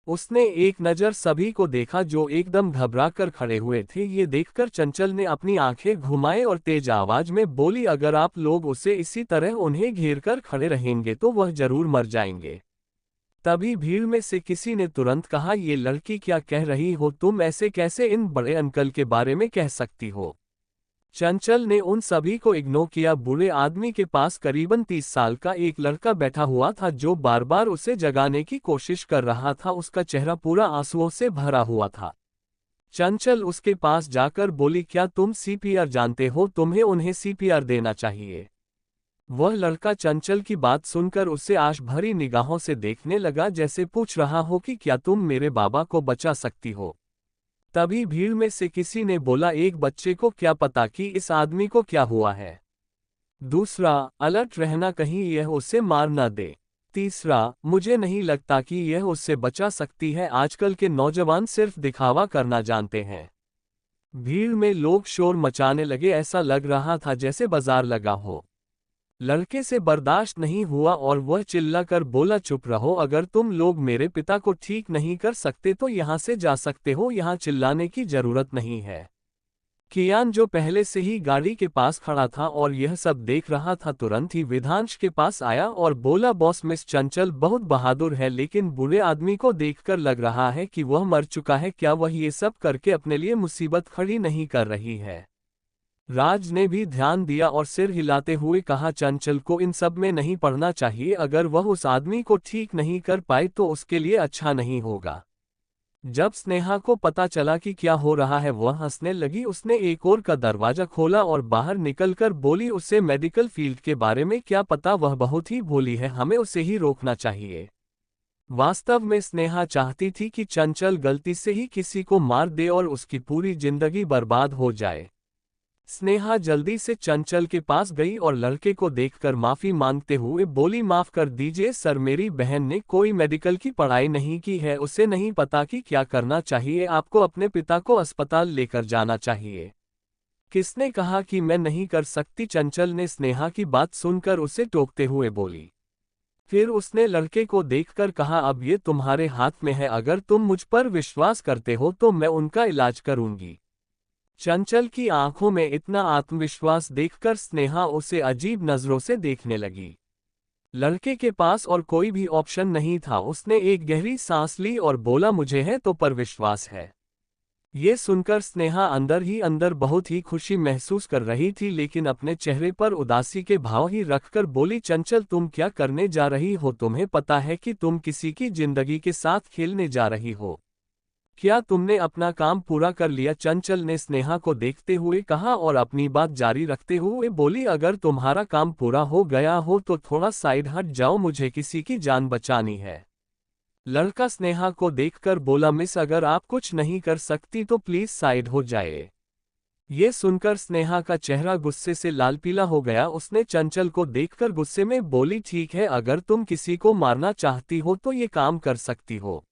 उसने एक नज़र सभी को देखा जो एकदम घबरा कर खड़े हुए थे। ये देखकर चंचल ने अपनी आंखें घुमाए और तेज आवाज में बोली, अगर आप लोग उसे इसी तरह उन्हें घेर कर खड़े रहेंगे तो वह जरूर मर जाएंगे। तभी भीड़ में से किसी ने तुरंत कहा, ये लड़की क्या कह रही हो? तुम ऐसे कैसे इन बड़े अंकल के बारे में कह सकती हो? चंचल ने उन सभी को इग्नोर किया। बूढ़े आदमी के पास करीबन 30 साल का एक लड़का बैठा हुआ था जो बार बार उसे जगाने की कोशिश कर रहा था। उसका चेहरा पूरा आंसुओं से भरा हुआ था। चंचल उसके पास जाकर बोली, क्या तुम सीपीआर जानते हो? तुम्हें उन्हें सीपीआर देना चाहिए। वह लड़का चंचल की बात सुनकर उसे आश भरी निगाहों से देखने लगा, जैसे पूछ रहा हो कि क्या तुम मेरे बाबा को बचा सकती हो। तभी भीड़ में से किसी ने बोला, एक बच्चे को क्या पता कि इस आदमी को क्या हुआ है। दूसरा, अलर्ट रहना कहीं यह उसे मार न दे। तीसरा, मुझे नहीं लगता कि यह उससे बचा सकती है। आजकल के नौजवान सिर्फ दिखावा करना जानते हैं। भीड़ में लोग शोर मचाने लगे। ऐसा लग रहा था जैसे बाजार लगा हो। लड़के से बर्दाश्त नहीं हुआ और वह चिल्लाकर बोला, चुप रहो, अगर तुम लोग मेरे पिता को ठीक नहीं कर सकते तो यहाँ से जा सकते हो, यहाँ चिल्लाने की जरूरत नहीं है। कियान, जो पहले से ही गाड़ी के पास खड़ा था और यह सब देख रहा था, तुरंत ही विधांश के पास आया और बोला, बॉस, मिस चंचल बहुत बहादुर है, लेकिन बूढ़े आदमी को देखकर लग रहा है कि वह मर चुका है। क्या वह ये सब करके अपने लिए मुसीबत खड़ी नहीं कर रही है? राज ने भी ध्यान दिया और सिर हिलाते हुए कहा, चंचल को इन सब में नहीं पड़ना चाहिए। अगर वह उस आदमी को ठीक नहीं कर पाए तो उसके लिए अच्छा नहीं होगा। जब स्नेहा को पता चला कि क्या हो रहा है, वह हंसने लगी। उसने एक और का दरवाजा खोला और बाहर निकलकर बोली, उसे मेडिकल फील्ड के बारे में क्या पता? वह बहुत ही भोली है, हमें उसे ही रोकना चाहिए। वास्तव में स्नेहा चाहती थी कि चंचल गलती से ही किसी को मार दे और उसकी पूरी जिंदगी बर्बाद हो जाए। स्नेहा जल्दी से चंचल के पास गई और लड़के को देखकर माफी मांगते हुए बोली, माफ कर दीजिए सर, मेरी बहन ने कोई मेडिकल की पढ़ाई नहीं की है, उसे नहीं पता कि क्या करना चाहिए। आपको अपने पिता को अस्पताल लेकर जाना चाहिए। किसने कहा कि मैं नहीं कर सकती? चंचल ने स्नेहा की बात सुनकर उसे टोकते हुए बोली। फिर उसने लड़के को देखकर कहा, अब ये तुम्हारे हाथ में है, अगर तुम मुझ पर विश्वास करते हो तो मैं उनका इलाज करूंगी। चंचल की आंखों में इतना आत्मविश्वास देखकर स्नेहा उसे अजीब नजरों से देखने लगी। लड़के के पास और कोई भी ऑप्शन नहीं था। उसने एक गहरी सांस ली और बोला, मुझे है तो पर विश्वास है। ये सुनकर स्नेहा अंदर ही अंदर बहुत ही खुशी महसूस कर रही थी, लेकिन अपने चेहरे पर उदासी के भाव ही रखकर बोली, चंचल तुम क्या करने जा रही हो? तुम्हें पता है कि तुम किसी की जिंदगी के साथ खेलने जा रही हो? क्या तुमने अपना काम पूरा कर लिया? चंचल ने स्नेहा को देखते हुए कहा और अपनी बात जारी रखते हुए बोली, अगर तुम्हारा काम पूरा हो गया हो तो थोड़ा साइड हट जाओ, मुझे किसी की जान बचानी है। लड़का स्नेहा को देखकर बोला, मिस, अगर आप कुछ नहीं कर सकती तो प्लीज साइड हो जाए। ये सुनकर स्नेहा का चेहरा गुस्से से लाल पीला हो गया। उसने चंचल को देखकर गुस्से में बोली, ठीक है, अगर तुम किसी को मारना चाहती हो तो ये काम कर सकती हो।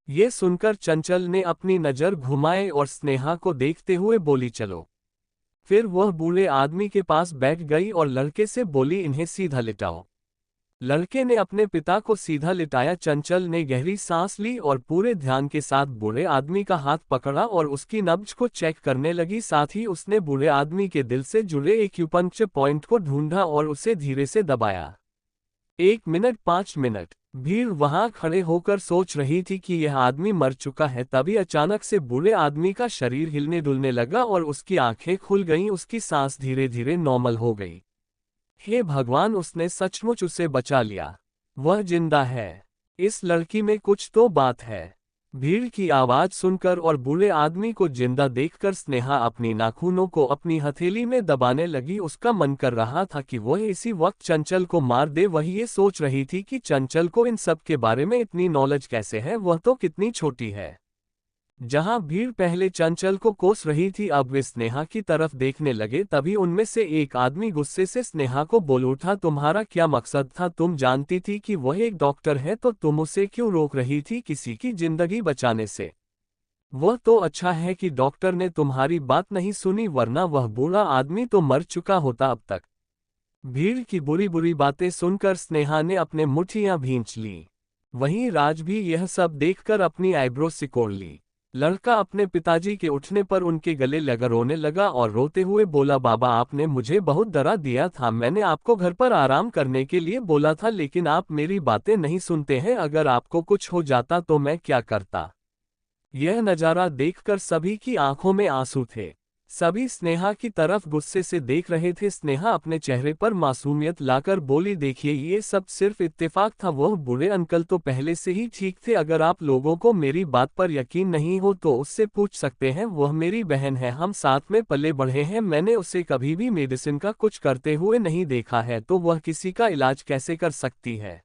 ये सुनकर चंचल ने अपनी नज़र घुमाए और स्नेहा को देखते हुए बोली, चलो। फिर वह बूढ़े आदमी के पास बैठ गई और लड़के से बोली, इन्हें सीधा लिटाओ। लड़के ने अपने पिता को सीधा लिटाया। चंचल ने गहरी सांस ली और पूरे ध्यान के साथ बूढ़े आदमी का हाथ पकड़ा और उसकी नब्ज को चेक करने लगी। साथ ही उसने बूढ़े आदमी के दिल से जुड़े एक्यूपंक्चर पॉइंट को ढूंढा और उसे धीरे से दबाया। 1 मिनट 5 मिनट भीड़ वहां खड़े होकर सोच रही थी कि यह आदमी मर चुका है। तभी अचानक से बूढ़े आदमी का शरीर हिलने डुलने लगा और उसकी आंखें खुल गईं। उसकी सांस धीरे धीरे नॉर्मल हो गई। हे भगवान, उसने सचमुच उसे बचा लिया। वह जिंदा है। इस लड़की में कुछ तो बात है। भीड़ की आवाज सुनकर और बूढ़े आदमी को जिंदा देखकर स्नेहा अपनी नाखूनों को अपनी हथेली में दबाने लगी। उसका मन कर रहा था कि वह इसी वक्त चंचल को मार दे। वह ये सोच रही थी कि चंचल को इन सब के बारे में इतनी नॉलेज कैसे है, वह तो कितनी छोटी है। जहां भीड़ पहले चंचल को कोस रही थी, अब वे स्नेहा की तरफ देखने लगे। तभी उनमें से एक आदमी गुस्से से स्नेहा को बोल उठा, तुम्हारा क्या मकसद था? तुम जानती थी कि वह एक डॉक्टर है तो तुम उसे क्यों रोक रही थी किसी की जिंदगी बचाने से? वह तो अच्छा है कि डॉक्टर ने तुम्हारी बात नहीं सुनी, वरना वह बूढ़ा आदमी तो मर चुका होता अब तक। भीड़ की बुरी बुरी बातें सुनकर स्नेहा ने अपने मुट्ठियां भींच ली। वहीं राज भी यह सब देखकर अपनी आईब्रो सिकोड़ ली। लड़का अपने पिताजी के उठने पर उनके गले लगा रोने लगा और रोते हुए बोला, बाबा आपने मुझे बहुत डरा दिया था। मैंने आपको घर पर आराम करने के लिए बोला था, लेकिन आप मेरी बातें नहीं सुनते हैं। अगर आपको कुछ हो जाता तो मैं क्या करता? यह नज़ारा देखकर सभी की आंखों में आंसू थे। सभी स्नेहा की तरफ गुस्से से देख रहे थे। स्नेहा अपने चेहरे पर मासूमियत लाकर बोली, देखिए ये सब सिर्फ इत्तेफाक था। वह बूढ़े अंकल तो पहले से ही ठीक थे। अगर आप लोगों को मेरी बात पर यकीन नहीं हो तो उससे पूछ सकते हैं। वह मेरी बहन है, हम साथ में पले बढ़े हैं। मैंने उसे कभी भी मेडिसिन का कुछ करते हुए नहीं देखा है, तो वह किसी का इलाज कैसे कर सकती है?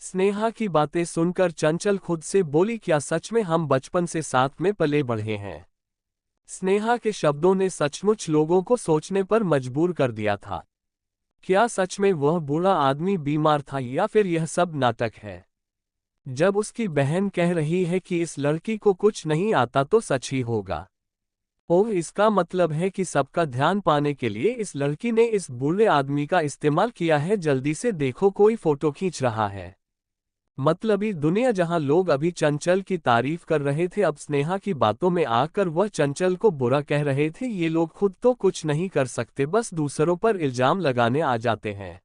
स्नेहा की बातें सुनकर चंचल खुद से बोली, क्या सच में हम बचपन से साथ में पले बढ़े हैं? स्नेहा के शब्दों ने सचमुच लोगों को सोचने पर मजबूर कर दिया था। क्या सच में वह बूढ़ा आदमी बीमार था या फिर यह सब नाटक है? जब उसकी बहन कह रही है कि इस लड़की को कुछ नहीं आता तो सच ही होगा। ओह, इसका मतलब है कि सबका ध्यान पाने के लिए इस लड़की ने इस बूढ़े आदमी का इस्तेमाल किया है। जल्दी से देखो, कोई फोटो खींच रहा है। मतलबी दुनिया जहां लोग अभी चंचल की तारीफ कर रहे थे, अब स्नेहा की बातों में आकर वह चंचल को बुरा कह रहे थे। ये लोग खुद तो कुछ नहीं कर सकते, बस दूसरों पर इल्जाम लगाने आ जाते हैं।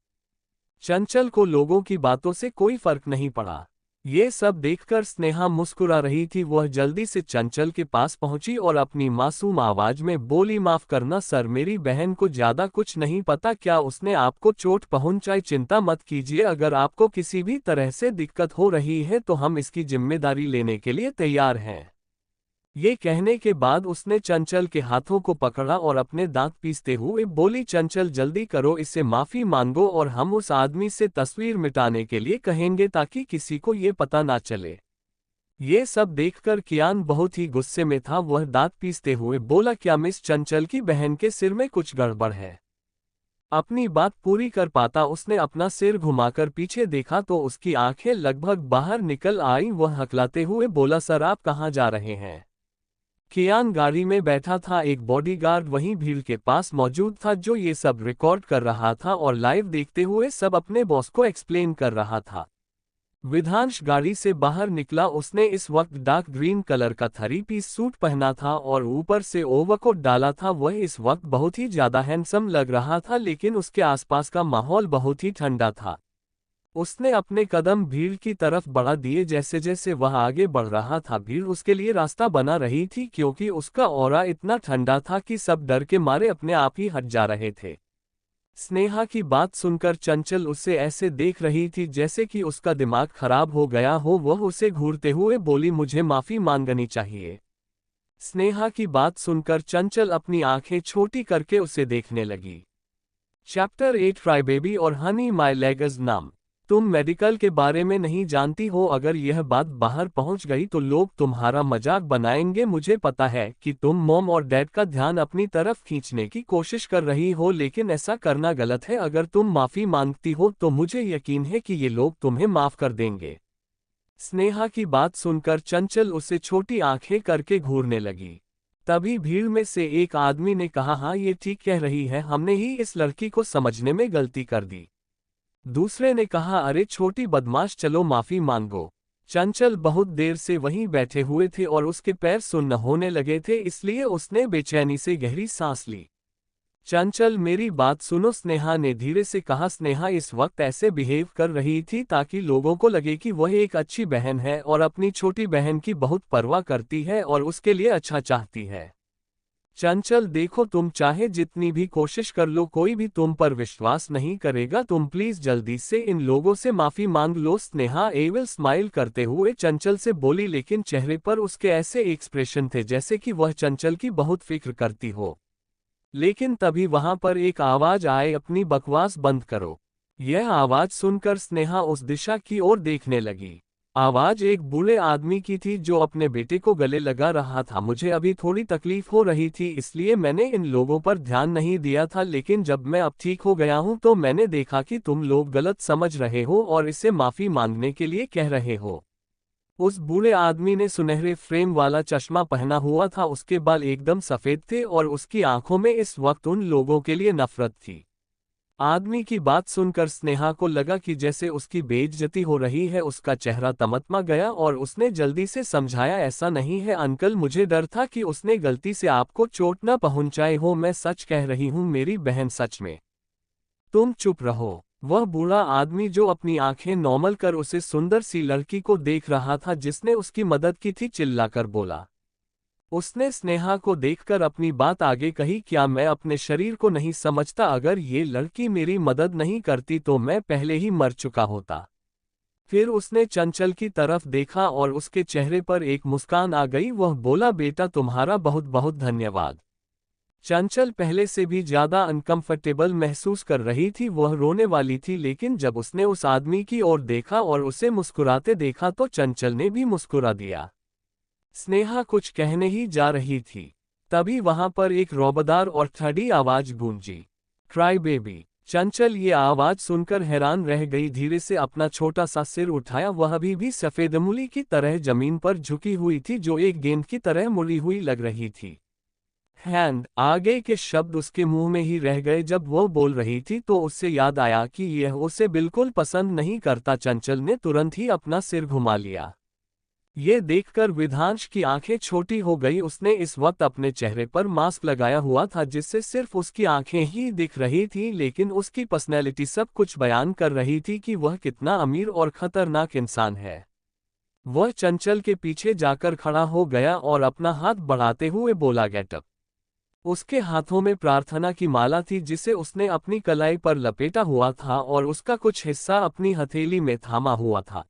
चंचल को लोगों की बातों से कोई फर्क नहीं पड़ा। ये सब देखकर स्नेहा मुस्कुरा रही थी। वह जल्दी से चंचल के पास पहुंची और अपनी मासूम आवाज में बोली, माफ करना सर, मेरी बहन को ज्यादा कुछ नहीं पता। क्या उसने आपको चोट पहुंचाई? चिंता मत कीजिए, अगर आपको किसी भी तरह से दिक्कत हो रही है तो हम इसकी जिम्मेदारी लेने के लिए तैयार हैं। ये कहने के बाद उसने चंचल के हाथों को पकड़ा और अपने दांत पीसते हुए बोली, चंचल जल्दी करो, इससे माफी मांगो और हम उस आदमी से तस्वीर मिटाने के लिए कहेंगे ताकि किसी को ये पता ना चले। ये सब देखकर कियान बहुत ही गुस्से में था। वह दांत पीसते हुए बोला, क्या मिस चंचल की बहन के सिर में कुछ गड़बड़ है? अपनी बात पूरी कर पाता उसने अपना सिर घुमाकर पीछे देखा तो उसकी आंखें लगभग बाहर निकल आईं। वह हकलाते हुए बोला, सर आप कहाँ जा रहे हैं? कियान गाड़ी में बैठा था। एक बॉडीगार्ड वहीं भीड़ के पास मौजूद था जो ये सब रिकॉर्ड कर रहा था और लाइव देखते हुए सब अपने बॉस को एक्सप्लेन कर रहा था। विधांश गाड़ी से बाहर निकला। उसने इस वक्त डार्क ग्रीन कलर का 3 पीस सूट पहना था और ऊपर से ओवरकोट डाला था। वह इस वक्त बहुत ही ज्यादा हैंडसम लग रहा था, लेकिन उसके आसपास का माहौल बहुत ही ठंडा था। उसने अपने कदम भीड़ की तरफ बढ़ा दिए। जैसे जैसे वह आगे बढ़ रहा था, भीड़ उसके लिए रास्ता बना रही थी, क्योंकि उसका ऑरा इतना ठंडा था कि सब डर के मारे अपने आप ही हट जा रहे थे। स्नेहा की बात सुनकर चंचल उसे ऐसे देख रही थी जैसे कि उसका दिमाग खराब हो गया हो। वह उसे घूरते हुए बोली, मुझे माफी मांगनी चाहिए। स्नेहा की बात सुनकर चंचल अपनी आंखें छोटी करके उसे देखने लगी। चैप्टर 8 क्राई बेबी और हनी माय लेगज नाम। तुम मेडिकल के बारे में नहीं जानती हो। अगर यह बात बाहर पहुंच गई तो लोग तुम्हारा मजाक बनाएंगे। मुझे पता है कि तुम मॉम और डैड का ध्यान अपनी तरफ खींचने की कोशिश कर रही हो, लेकिन ऐसा करना गलत है। अगर तुम माफी मांगती हो तो मुझे यकीन है कि ये लोग तुम्हें माफ कर देंगे। स्नेहा की बात सुनकर चंचल उसे छोटी आंखें करके घूरने लगी। तभी भीड़ में से एक आदमी ने कहा, हाँ ये ठीक कह रही है, हमने ही इस लड़की को समझने में गलती कर दी। दूसरे ने कहा, अरे छोटी बदमाश, चलो माफी मांगो। चंचल बहुत देर से वहीं बैठे हुए थे और उसके पैर सुन्न होने लगे थे, इसलिए उसने बेचैनी से गहरी सांस ली। चंचल, मेरी बात सुनो, स्नेहा ने धीरे से कहा। स्नेहा इस वक्त ऐसे बिहेव कर रही थी ताकि लोगों को लगे कि वह एक अच्छी बहन है और अपनी छोटी बहन की बहुत परवाह करती है और उसके लिए अच्छा चाहती है। चंचल, देखो, तुम चाहे जितनी भी कोशिश कर लो, कोई भी तुम पर विश्वास नहीं करेगा। तुम प्लीज जल्दी से इन लोगों से माफी मांग लो। स्नेहा एविल स्माइल करते हुए चंचल से बोली, लेकिन चेहरे पर उसके ऐसे एक्सप्रेशन थे जैसे कि वह चंचल की बहुत फिक्र करती हो। लेकिन तभी वहां पर एक आवाज आए, अपनी बकवास बंद करो। यह आवाज सुनकर स्नेहा उस दिशा की ओर देखने लगी। आवाज एक बूढ़े आदमी की थी जो अपने बेटे को गले लगा रहा था। मुझे अभी थोड़ी तकलीफ हो रही थी, इसलिए मैंने इन लोगों पर ध्यान नहीं दिया था, लेकिन जब मैं अब ठीक हो गया हूं तो मैंने देखा कि तुम लोग गलत समझ रहे हो और इसे माफी मांगने के लिए कह रहे हो। उस बूढ़े आदमी ने सुनहरे फ्रेम वाला चश्मा पहना हुआ था, उसके बाल एकदम सफेद थे और उसकी आंखों में इस वक्त उन लोगों के लिए नफरत थी। आदमी की बात सुनकर स्नेहा को लगा कि जैसे उसकी बेइज्जती हो रही है। उसका चेहरा तमतमा गया और उसने जल्दी से समझाया, ऐसा नहीं है अंकल, मुझे डर था कि उसने गलती से आपको चोट न पहुंचाए हो। मैं सच कह रही हूं मेरी बहन, सच में। तुम चुप रहो। वह बूढ़ा आदमी जो अपनी आंखें नॉर्मल कर उसे सुंदर सी लड़की को देख रहा था जिसने उसकी मदद की थी, चिल्लाकर बोला। उसने स्नेहा को देखकर अपनी बात आगे कही, क्या मैं अपने शरीर को नहीं समझता? अगर ये लड़की मेरी मदद नहीं करती तो मैं पहले ही मर चुका होता। फिर उसने चंचल की तरफ देखा और उसके चेहरे पर एक मुस्कान आ गई। वह बोला, बेटा तुम्हारा बहुत बहुत धन्यवाद। चंचल पहले से भी ज्यादा अनकंफर्टेबल महसूस कर रही थी, वह रोने वाली थी, लेकिन जब उसने उस आदमी की ओर देखा और उसे मुस्कुराते देखा तो चंचल ने भी मुस्कुरा दिया। स्नेहा कुछ कहने ही जा रही थी, तभी वहां पर एक रौबदार और ठंडी आवाज गूंजी, क्राई बेबी। चंचल ये आवाज सुनकर हैरान रह गई, धीरे से अपना छोटा सा सिर उठाया। वह अभी भी सफेद मूली की तरह जमीन पर झुकी हुई थी, जो एक गेंद की तरह मुड़ी हुई लग रही थी। हैंड, आगे के शब्द उसके मुंह में ही रह गए। जब वो बोल रही थी तो उससे याद आया कि यह उसे बिल्कुल पसंद नहीं करता। चंचल ने तुरंत ही अपना सिर घुमा लिया। ये देखकर विधांश की आंखें छोटी हो गई। उसने इस वक्त अपने चेहरे पर मास्क लगाया हुआ था जिससे सिर्फ उसकी आंखें ही दिख रही थी, लेकिन उसकी पर्सनैलिटी सब कुछ बयान कर रही थी कि वह कितना अमीर और खतरनाक इंसान है। वह चंचल के पीछे जाकर खड़ा हो गया और अपना हाथ बढ़ाते हुए बोला, गेट अप। उसके हाथों में प्रार्थना की माला थी जिसे उसने अपनी कलाई पर लपेटा हुआ था और उसका कुछ हिस्सा अपनी हथेली में थामा हुआ था।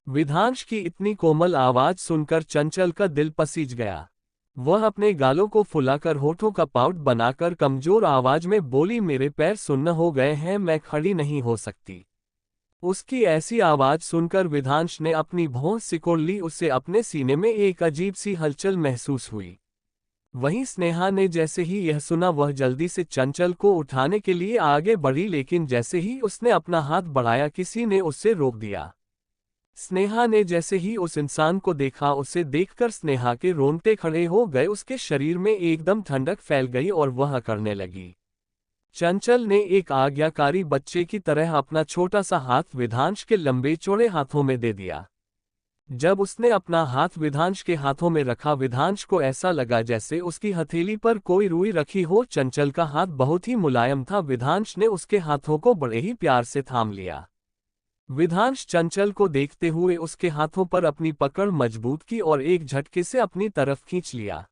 विधांश की इतनी कोमल आवाज सुनकर चंचल का दिल पसीज गया। वह अपने गालों को फुलाकर होठों का पाउट बनाकर कमजोर आवाज में बोली, मेरे पैर सुन्न हो गए हैं, मैं खड़ी नहीं हो सकती। उसकी ऐसी आवाज सुनकर विधांश ने अपनी भौं सिकोड़ ली। उसे अपने सीने में एक अजीब सी हलचल महसूस हुई। वहीं स्नेहा ने जैसे ही यह सुना वह जल्दी से चंचल को उठाने के लिए आगे बढ़ी, लेकिन जैसे ही उसने अपना हाथ बढ़ाया किसी ने उसे रोक दिया। स्नेहा ने जैसे ही उस इंसान को देखा, उसे देखकर स्नेहा के रोंगटे खड़े हो गए। उसके शरीर में एकदम ठंडक फैल गई और वह अकड़ने लगी। चंचल ने एक आज्ञाकारी बच्चे की तरह अपना छोटा सा हाथ विधांश के लंबे चौड़े हाथों में दे दिया। जब उसने अपना हाथ विधांश के हाथों में रखा, विधांश को ऐसा लगा जैसे उसकी हथेली पर कोई रुई रखी हो। चंचल का हाथ बहुत ही मुलायम था। विधांश ने उसके हाथों को बड़े ही प्यार से थाम लिया। विधांश चंचल को देखते हुए उसके हाथों पर अपनी पकड़ मजबूत की और एक झटके से अपनी तरफ खींच लिया।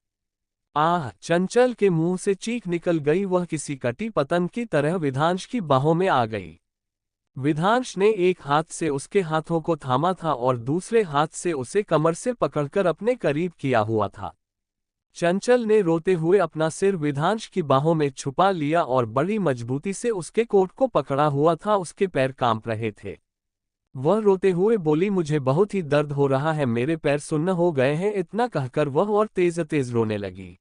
आह! चंचल के मुंह से चीख निकल गई। वह किसी कटी पतंग की तरह विधांश की बाहों में आ गई। विधांश ने एक हाथ से उसके हाथों को थामा था और दूसरे हाथ से उसे कमर से पकड़कर अपने करीब किया हुआ था। चंचल ने रोते हुए अपना सिर विधांश की बाहों में छुपा लिया और बड़ी मजबूती से उसके कोट को पकड़ा हुआ था। उसके पैर कांप रहे थे। वह रोते हुए बोली, मुझे बहुत ही दर्द हो रहा है, मेरे पैर सुन्न हो गए हैं। इतना कहकर वह और तेज तेज रोने लगी।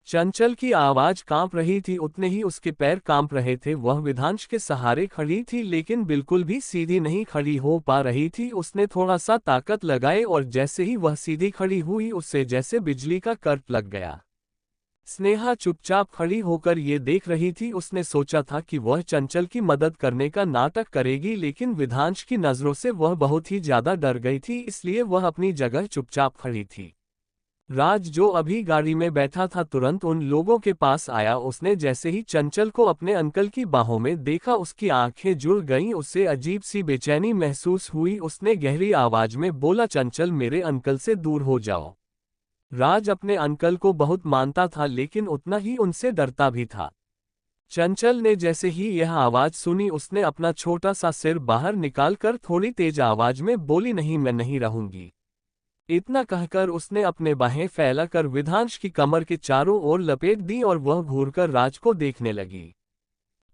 चंचल की आवाज कांप रही थी, उतने ही उसके पैर कांप रहे थे। वह विधांश के सहारे खड़ी थी, लेकिन बिल्कुल भी सीधी नहीं खड़ी हो पा रही थी। उसने थोड़ा सा ताकत लगाई और जैसे ही वह सीधी खड़ी हुई, उससे जैसे बिजली का करंट लग गया। स्नेहा चुपचाप खड़ी होकर ये देख रही थी। उसने सोचा था कि वह चंचल की मदद करने का नाटक करेगी, लेकिन विधांश की नजरों से वह बहुत ही ज्यादा डर गई थी, इसलिए वह अपनी जगह चुपचाप खड़ी थी। राज, जो अभी गाड़ी में बैठा था, तुरंत उन लोगों के पास आया। उसने जैसे ही चंचल को अपने अंकल की बाहों में देखा, उसकी आंखें जुड़ गईं। उसे अजीब सी बेचैनी महसूस हुई। उसने गहरी आवाज में बोला, चंचल, मेरे अंकल से दूर हो जाओ। राज अपने अंकल को बहुत मानता था, लेकिन उतना ही उनसे डरता भी था। चंचल ने जैसे ही यह आवाज सुनी, उसने अपना छोटा सा सिर बाहर निकालकर थोड़ी तेज आवाज में बोली, नहीं, मैं नहीं रहूंगी। इतना कहकर उसने अपने बाहें फैलाकर विधांश की कमर के चारों ओर लपेट दी और वह घूरकर राज को देखने लगी।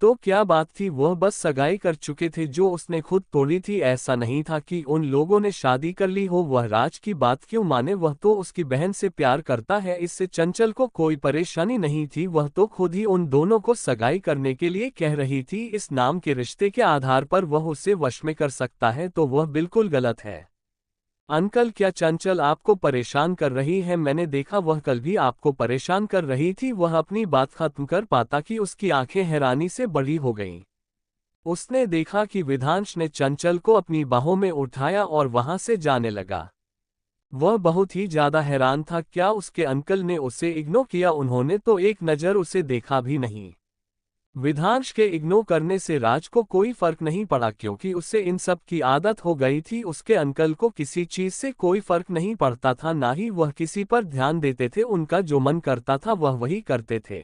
तो क्या बात थी, वह बस सगाई कर चुके थे जो उसने खुद तोड़ी थी। ऐसा नहीं था कि उन लोगों ने शादी कर ली हो। वह राज की बात क्यों माने, वह तो उसकी बहन से प्यार करता है। इससे चंचल को कोई परेशानी नहीं थी। वह तो खुद ही उन दोनों को सगाई करने के लिए कह रही थी। इस नाम के रिश्ते के आधार पर वह उसे वश में कर सकता है, तो वह बिल्कुल गलत है। अंकल, क्या चंचल आपको परेशान कर रही है? मैंने देखा वह कल भी आपको परेशान कर रही थी। वह अपनी बात खत्म कर पाता कि उसकी आंखें हैरानी से बड़ी हो गईं। उसने देखा कि विधांश ने चंचल को अपनी बाहों में उठाया और वहां से जाने लगा। वह बहुत ही ज्यादा हैरान था। क्या उसके अंकल ने उसे इग्नोर किया? उन्होंने तो एक नज़र उसे देखा भी नहीं। विधांश के इग्नोर करने से राज को कोई फर्क नहीं पड़ा, क्योंकि उसे इन सब की आदत हो गई थी। उसके अंकल को किसी चीज से कोई फर्क नहीं पड़ता था, ना ही वह किसी पर ध्यान देते थे। उनका जो मन करता था वह वही करते थे।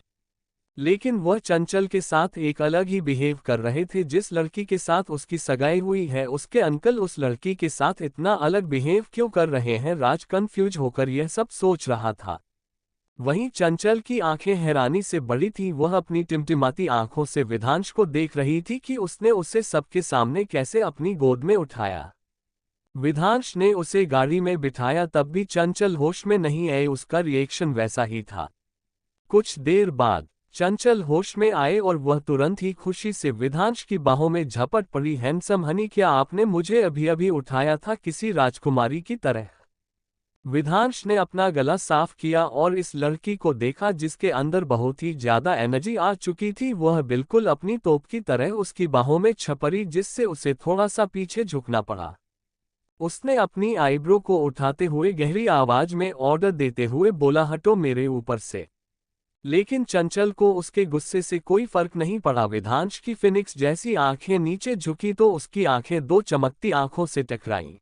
लेकिन वह चंचल के साथ एक अलग ही बिहेव कर रहे थे। जिस लड़की के साथ उसकी सगाई हुई है, उसके अंकल उस लड़की के साथ इतना अलग बिहेव क्यों कर रहे हैं? राज कंफ्यूज होकर यह सब सोच रहा था। वहीं चंचल की आंखें हैरानी से बड़ी थीं। वह अपनी टिमटिमाती आंखों से विधांश को देख रही थी कि उसने उसे सबके सामने कैसे अपनी गोद में उठाया। विधांश ने उसे गाड़ी में बिठाया, तब भी चंचल होश में नहीं आई। उसका रिएक्शन वैसा ही था। कुछ देर बाद चंचल होश में आए और वह तुरंत ही खुशी से विधांश की बाहों में झपट पड़ी। हैंडसम हनी, क्या आपने मुझे अभी अभी उठाया था, किसी राजकुमारी की तरह? विधांश ने अपना गला साफ किया और इस लड़की को देखा जिसके अंदर बहुत ही ज्यादा एनर्जी आ चुकी थी। वह बिल्कुल अपनी तोप की तरह उसकी बाहों में छपरी, जिससे उसे थोड़ा सा पीछे झुकना पड़ा। उसने अपनी आईब्रो को उठाते हुए गहरी आवाज में ऑर्डर देते हुए बोला, हटो मेरे ऊपर से। लेकिन चंचल को उसके गुस्से से कोई फर्क नहीं पड़ा। विधांश की फिनिक्स जैसी आंखें नीचे झुकी तो उसकी आंखें दो चमकती आंखों से टकराईं।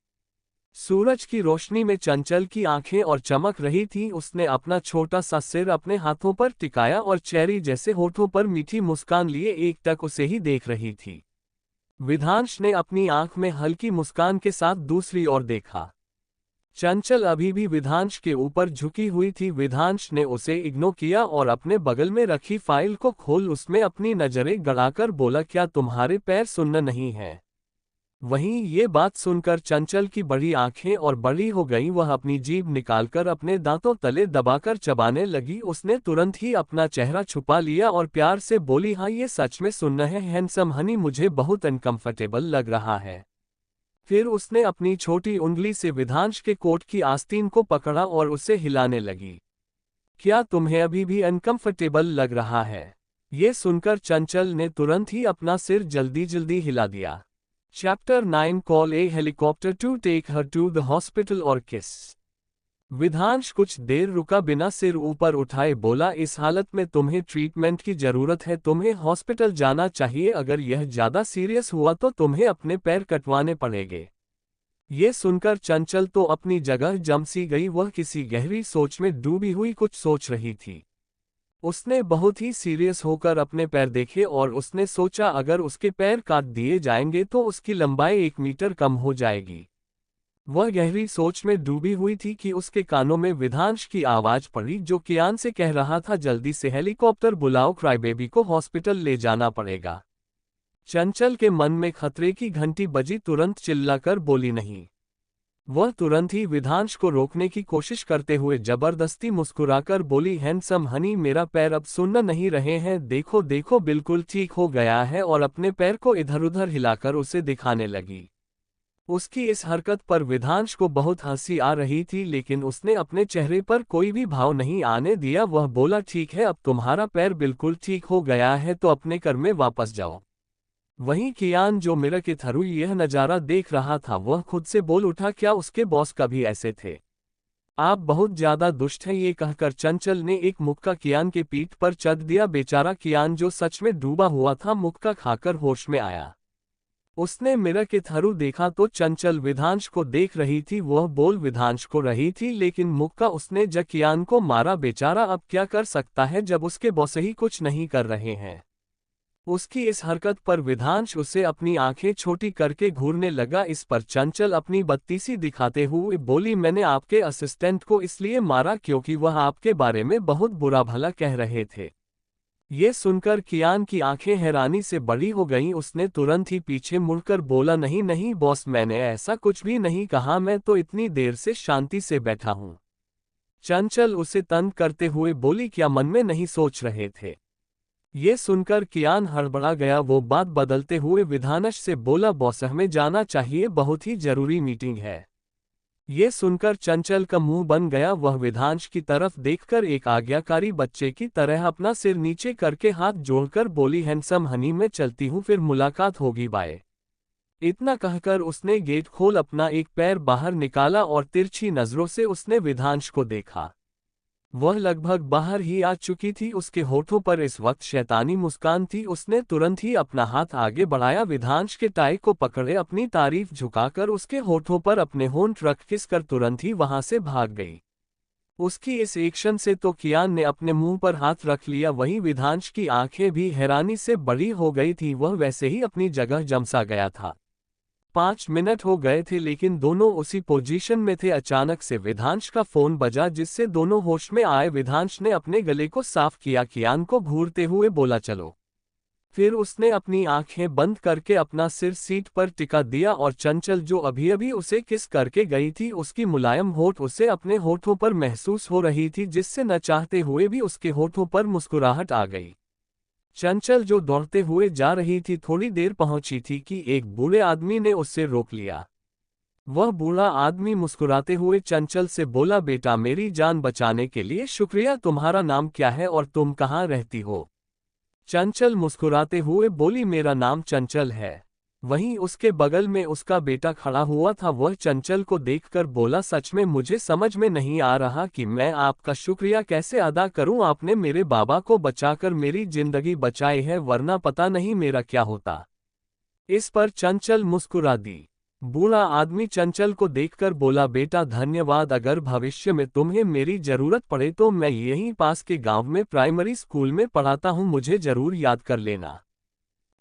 सूरज की रोशनी में चंचल की आंखें और चमक रही थीं। उसने अपना छोटा सा सिर अपने हाथों पर टिकाया और चेरी जैसे होठों पर मीठी मुस्कान लिए एकटक उसे ही देख रही थी। विधांश ने अपनी आंख में हल्की मुस्कान के साथ दूसरी ओर देखा। चंचल अभी भी विधांश के ऊपर झुकी हुई थी। विधांश ने उसे इग्नोर किया और अपने बगल में रखी फाइल को खोल उसमें अपनी नजरें गड़ाकर बोला, क्या तुम्हारे पैर सुन्न नहीं हैं? वहीं ये बात सुनकर चंचल की बड़ी आंखें और बड़ी हो गईं। वह अपनी जीभ निकालकर अपने दांतों तले दबाकर चबाने लगी। उसने तुरंत ही अपना चेहरा छुपा लिया और प्यार से बोली, हाँ, ये सच में सुन्न है हैंडसम हनी, मुझे बहुत अनकंफर्टेबल लग रहा है। फिर उसने अपनी छोटी उंगली से विधांश के कोट की आस्तीन को पकड़ा और उसे हिलाने लगी। क्या तुम्हें अभी भी अनकंफर्टेबल लग रहा है? ये सुनकर चंचल ने तुरंत ही अपना सिर जल्दी जल्दी हिला दिया। Chapter 9 Call a helicopter to take her to the hospital or kiss। विधांश कुछ देर रुका बिना सिर ऊपर उठाए बोला, इस हालत में तुम्हें ट्रीटमेंट की जरूरत है, तुम्हें हॉस्पिटल जाना चाहिए। अगर यह ज्यादा सीरियस हुआ तो तुम्हें अपने पैर कटवाने पड़ेंगे। ये सुनकर चंचल तो अपनी जगह जम सी गई। वह किसी गहरी सोच में डूबी हुई कुछ सोच रही थी। उसने बहुत ही सीरियस होकर अपने पैर देखे और उसने सोचा, अगर उसके पैर काट दिए जाएंगे तो उसकी लंबाई 1 मीटर कम हो जाएगी। वह गहरी सोच में डूबी हुई थी कि उसके कानों में विधांश की आवाज पड़ी, जो कियान से कह रहा था, जल्दी से हेलीकॉप्टर बुलाओ, क्राईबेबी को हॉस्पिटल ले जाना पड़ेगा। चंचल के मन में खतरे की घंटी बजी। तुरंत चिल्लाकर बोली, नहीं। वह तुरंत ही विधांश को रोकने की कोशिश करते हुए जबरदस्ती मुस्कुराकर बोली, हैंडसम हनी, मेरा पैर अब सुन्न नहीं रहे हैं, देखो देखो बिल्कुल ठीक हो गया है। और अपने पैर को इधर उधर हिलाकर उसे दिखाने लगी। उसकी इस हरकत पर विधांश को बहुत हंसी आ रही थी, लेकिन उसने अपने चेहरे पर कोई भी भाव नहीं आने दिया। वह बोला, ठीक है, अब तुम्हारा पैर बिल्कुल ठीक हो गया है तो अपने घर में वापस जाओ। वहीं कियान, जो मिरर के थ्रू यह नज़ारा देख रहा था, वह खुद से बोल उठा, क्या उसके बॉस कभी ऐसे थे? आप बहुत ज्यादा दुष्ट हैं। ये कहकर चंचल ने एक मुक्का कियान के पीठ पर चढ़ दिया। बेचारा कियान, जो सच में डूबा हुआ था, मुक्का खाकर होश में आया। उसने मिरर के थ्रू देखा तो चंचल विधांश को देख रही थी। वह बोल विधांश को रही थी, लेकिन मुक्का उसने जब कियान को मारा। बेचारा अब क्या कर सकता है जब उसके बॉस ही कुछ नहीं कर रहे हैं। उसकी इस हरकत पर विधांश उसे अपनी आंखें छोटी करके घूरने लगा। इस पर चंचल अपनी बत्तीसी दिखाते हुए बोली, मैंने आपके असिस्टेंट को इसलिए मारा क्योंकि वह आपके बारे में बहुत बुरा भला कह रहे थे। ये सुनकर कियान की आंखें हैरानी से बड़ी हो गईं। उसने तुरंत ही पीछे मुड़कर बोला, नहीं नहीं बॉस, मैंने ऐसा कुछ भी नहीं कहा, मैं तो इतनी देर से शांति से बैठा हूं। चंचल उसे तंग करते हुए बोली, क्या मन में नहीं सोच रहे थे? ये सुनकर कियान हड़बड़ा गया। वो बात बदलते हुए विधानश से बोला, बॉस हमें जाना चाहिए, बहुत ही जरूरी मीटिंग है। ये सुनकर चंचल का मुंह बन गया। वह विधांश की तरफ देखकर एक आज्ञाकारी बच्चे की तरह अपना सिर नीचे करके हाथ जोड़कर बोली, हैंडसम हनी, मैं चलती हूँ, फिर मुलाकात होगी, बाय। इतना कहकर उसने गेट खोल अपना एक पैर बाहर निकाला और तिरछी नजरों से उसने विधांश को देखा। वह लगभग बाहर ही आ चुकी थी। उसके होठों पर इस वक्त शैतानी मुस्कान थी। उसने तुरंत ही अपना हाथ आगे बढ़ाया, विधांश के टाई को पकड़े अपनी तारीफ झुकाकर उसके होठों पर अपने होंठ रख किसकर तुरंत ही वहां से भाग गई। उसकी इस एक्शन से तो कियान ने अपने मुंह पर हाथ रख लिया। वहीं विधांश की आंखें भी हैरानी से बड़ी हो गई थी। वह वैसे ही अपनी जगह जमसा गया था। 5 मिनट हो गए थे, लेकिन दोनों उसी पोजीशन में थे। अचानक से विधांश का फोन बजा, जिससे दोनों होश में आए। विधांश ने अपने गले को साफ किया, कियान को घूरते हुए बोला, चलो। फिर उसने अपनी आंखें बंद करके अपना सिर सीट पर टिका दिया और चंचल, जो अभी अभी उसे किस करके गई थी, उसकी मुलायम होठ उसे अपने होठों पर महसूस हो रही थी, जिससे न चाहते हुए भी उसके होठों पर मुस्कुराहट आ गई। चंचल, जो दौड़ते हुए जा रही थी, थोड़ी देर पहुंची थी कि एक बूढ़े आदमी ने उससे रोक लिया। वह बूढ़ा आदमी मुस्कुराते हुए चंचल से बोला, बेटा, मेरी जान बचाने के लिए शुक्रिया। तुम्हारा नाम क्या है और तुम कहाँ रहती हो? चंचल मुस्कुराते हुए बोली, मेरा नाम चंचल है। वहीं उसके बगल में उसका बेटा खड़ा हुआ था। वह चंचल को देखकर बोला, सच में मुझे समझ में नहीं आ रहा कि मैं आपका शुक्रिया कैसे अदा करूं। आपने मेरे बाबा को बचाकर मेरी जिंदगी बचाई है, वरना पता नहीं मेरा क्या होता। इस पर चंचल मुस्कुरा दी। बूढ़ा आदमी चंचल को देखकर बोला, बेटा धन्यवाद, अगर भविष्य में तुम्हें मेरी जरूरत पड़े तो मैं यहीं पास के गांव में प्राइमरी स्कूल में पढ़ाता हूं, मुझे जरूर याद कर लेना।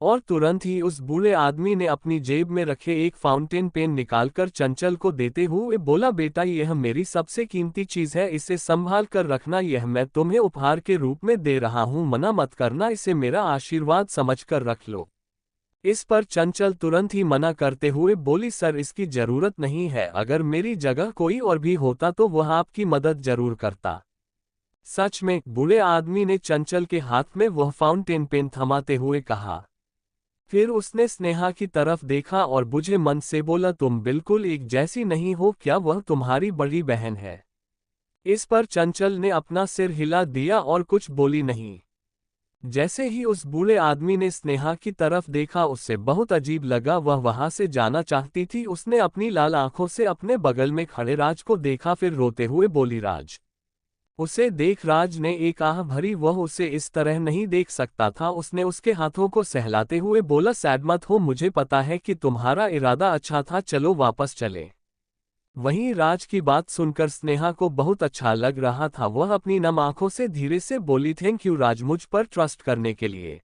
और तुरंत ही उस बूढ़े आदमी ने अपनी जेब में रखे एक फाउंटेन पेन निकालकर चंचल को देते हुए बोला, बेटा, यह मेरी सबसे कीमती चीज है, इसे संभाल कर रखना, यह मैं तुम्हें उपहार के रूप में दे रहा हूं, मना मत करना, इसे मेरा आशीर्वाद समझकर रख लो। इस पर चंचल तुरंत ही मना करते हुए बोली, सर, इसकी जरूरत नहीं है, अगर मेरी जगह कोई और भी होता तो वह आपकी मदद जरूर करता। सच में? बूढ़े आदमी ने चंचल के हाथ में वह फाउंटेन पेन थमाते हुए कहा। फिर उसने स्नेहा की तरफ देखा और बुझे मन से बोला, तुम बिल्कुल एक जैसी नहीं हो, क्या वह तुम्हारी बड़ी बहन है? इस पर चंचल ने अपना सिर हिला दिया और कुछ बोली नहीं। जैसे ही उस बूढ़े आदमी ने स्नेहा की तरफ देखा, उससे बहुत अजीब लगा। वह वहां से जाना चाहती थी। उसने अपनी लाल आंखों से अपने बगल में खड़े राज को देखा, फिर रोते हुए बोली, राज। उसे देख राज ने एक आह भरी। वह उसे इस तरह नहीं देख सकता था। उसने उसके हाथों को सहलाते हुए बोला, सैड मत हो, मुझे पता है कि तुम्हारा इरादा अच्छा था, चलो वापस चले। वहीं राज की बात सुनकर स्नेहा को बहुत अच्छा लग रहा था। वह अपनी नम आंखों से धीरे से बोली, थैंक यू राज, मुझ पर ट्रस्ट करने के लिए।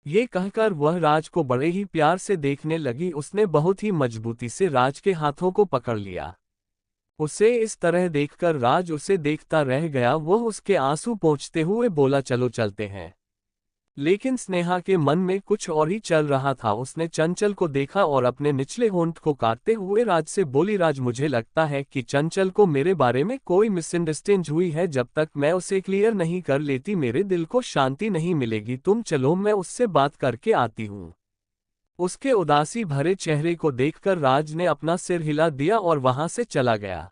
ये कहकर वह राज को बड़े ही प्यार से देखने लगी। उसने बहुत ही मजबूती से राज के हाथों को पकड़ लिया। उसे इस तरह देखकर राज उसे देखता रह गया। वह उसके आंसू पोंछते हुए बोला, चलो चलते हैं। लेकिन स्नेहा के मन में कुछ और ही चल रहा था। उसने चंचल को देखा और अपने निचले होंठ को काटते हुए राज से बोली, राज, मुझे लगता है कि चंचल को मेरे बारे में कोई मिसअंडरस्टैंडिंग हुई है। जब तक मैं उसे क्लियर नहीं कर लेती, मेरे दिल को शांति नहीं मिलेगी। तुम चलो, मैं उससे बात करके आती हूँ। उसके उदासी भरे चेहरे को देखकर राज ने अपना सिर हिला दिया और वहां से चला गया।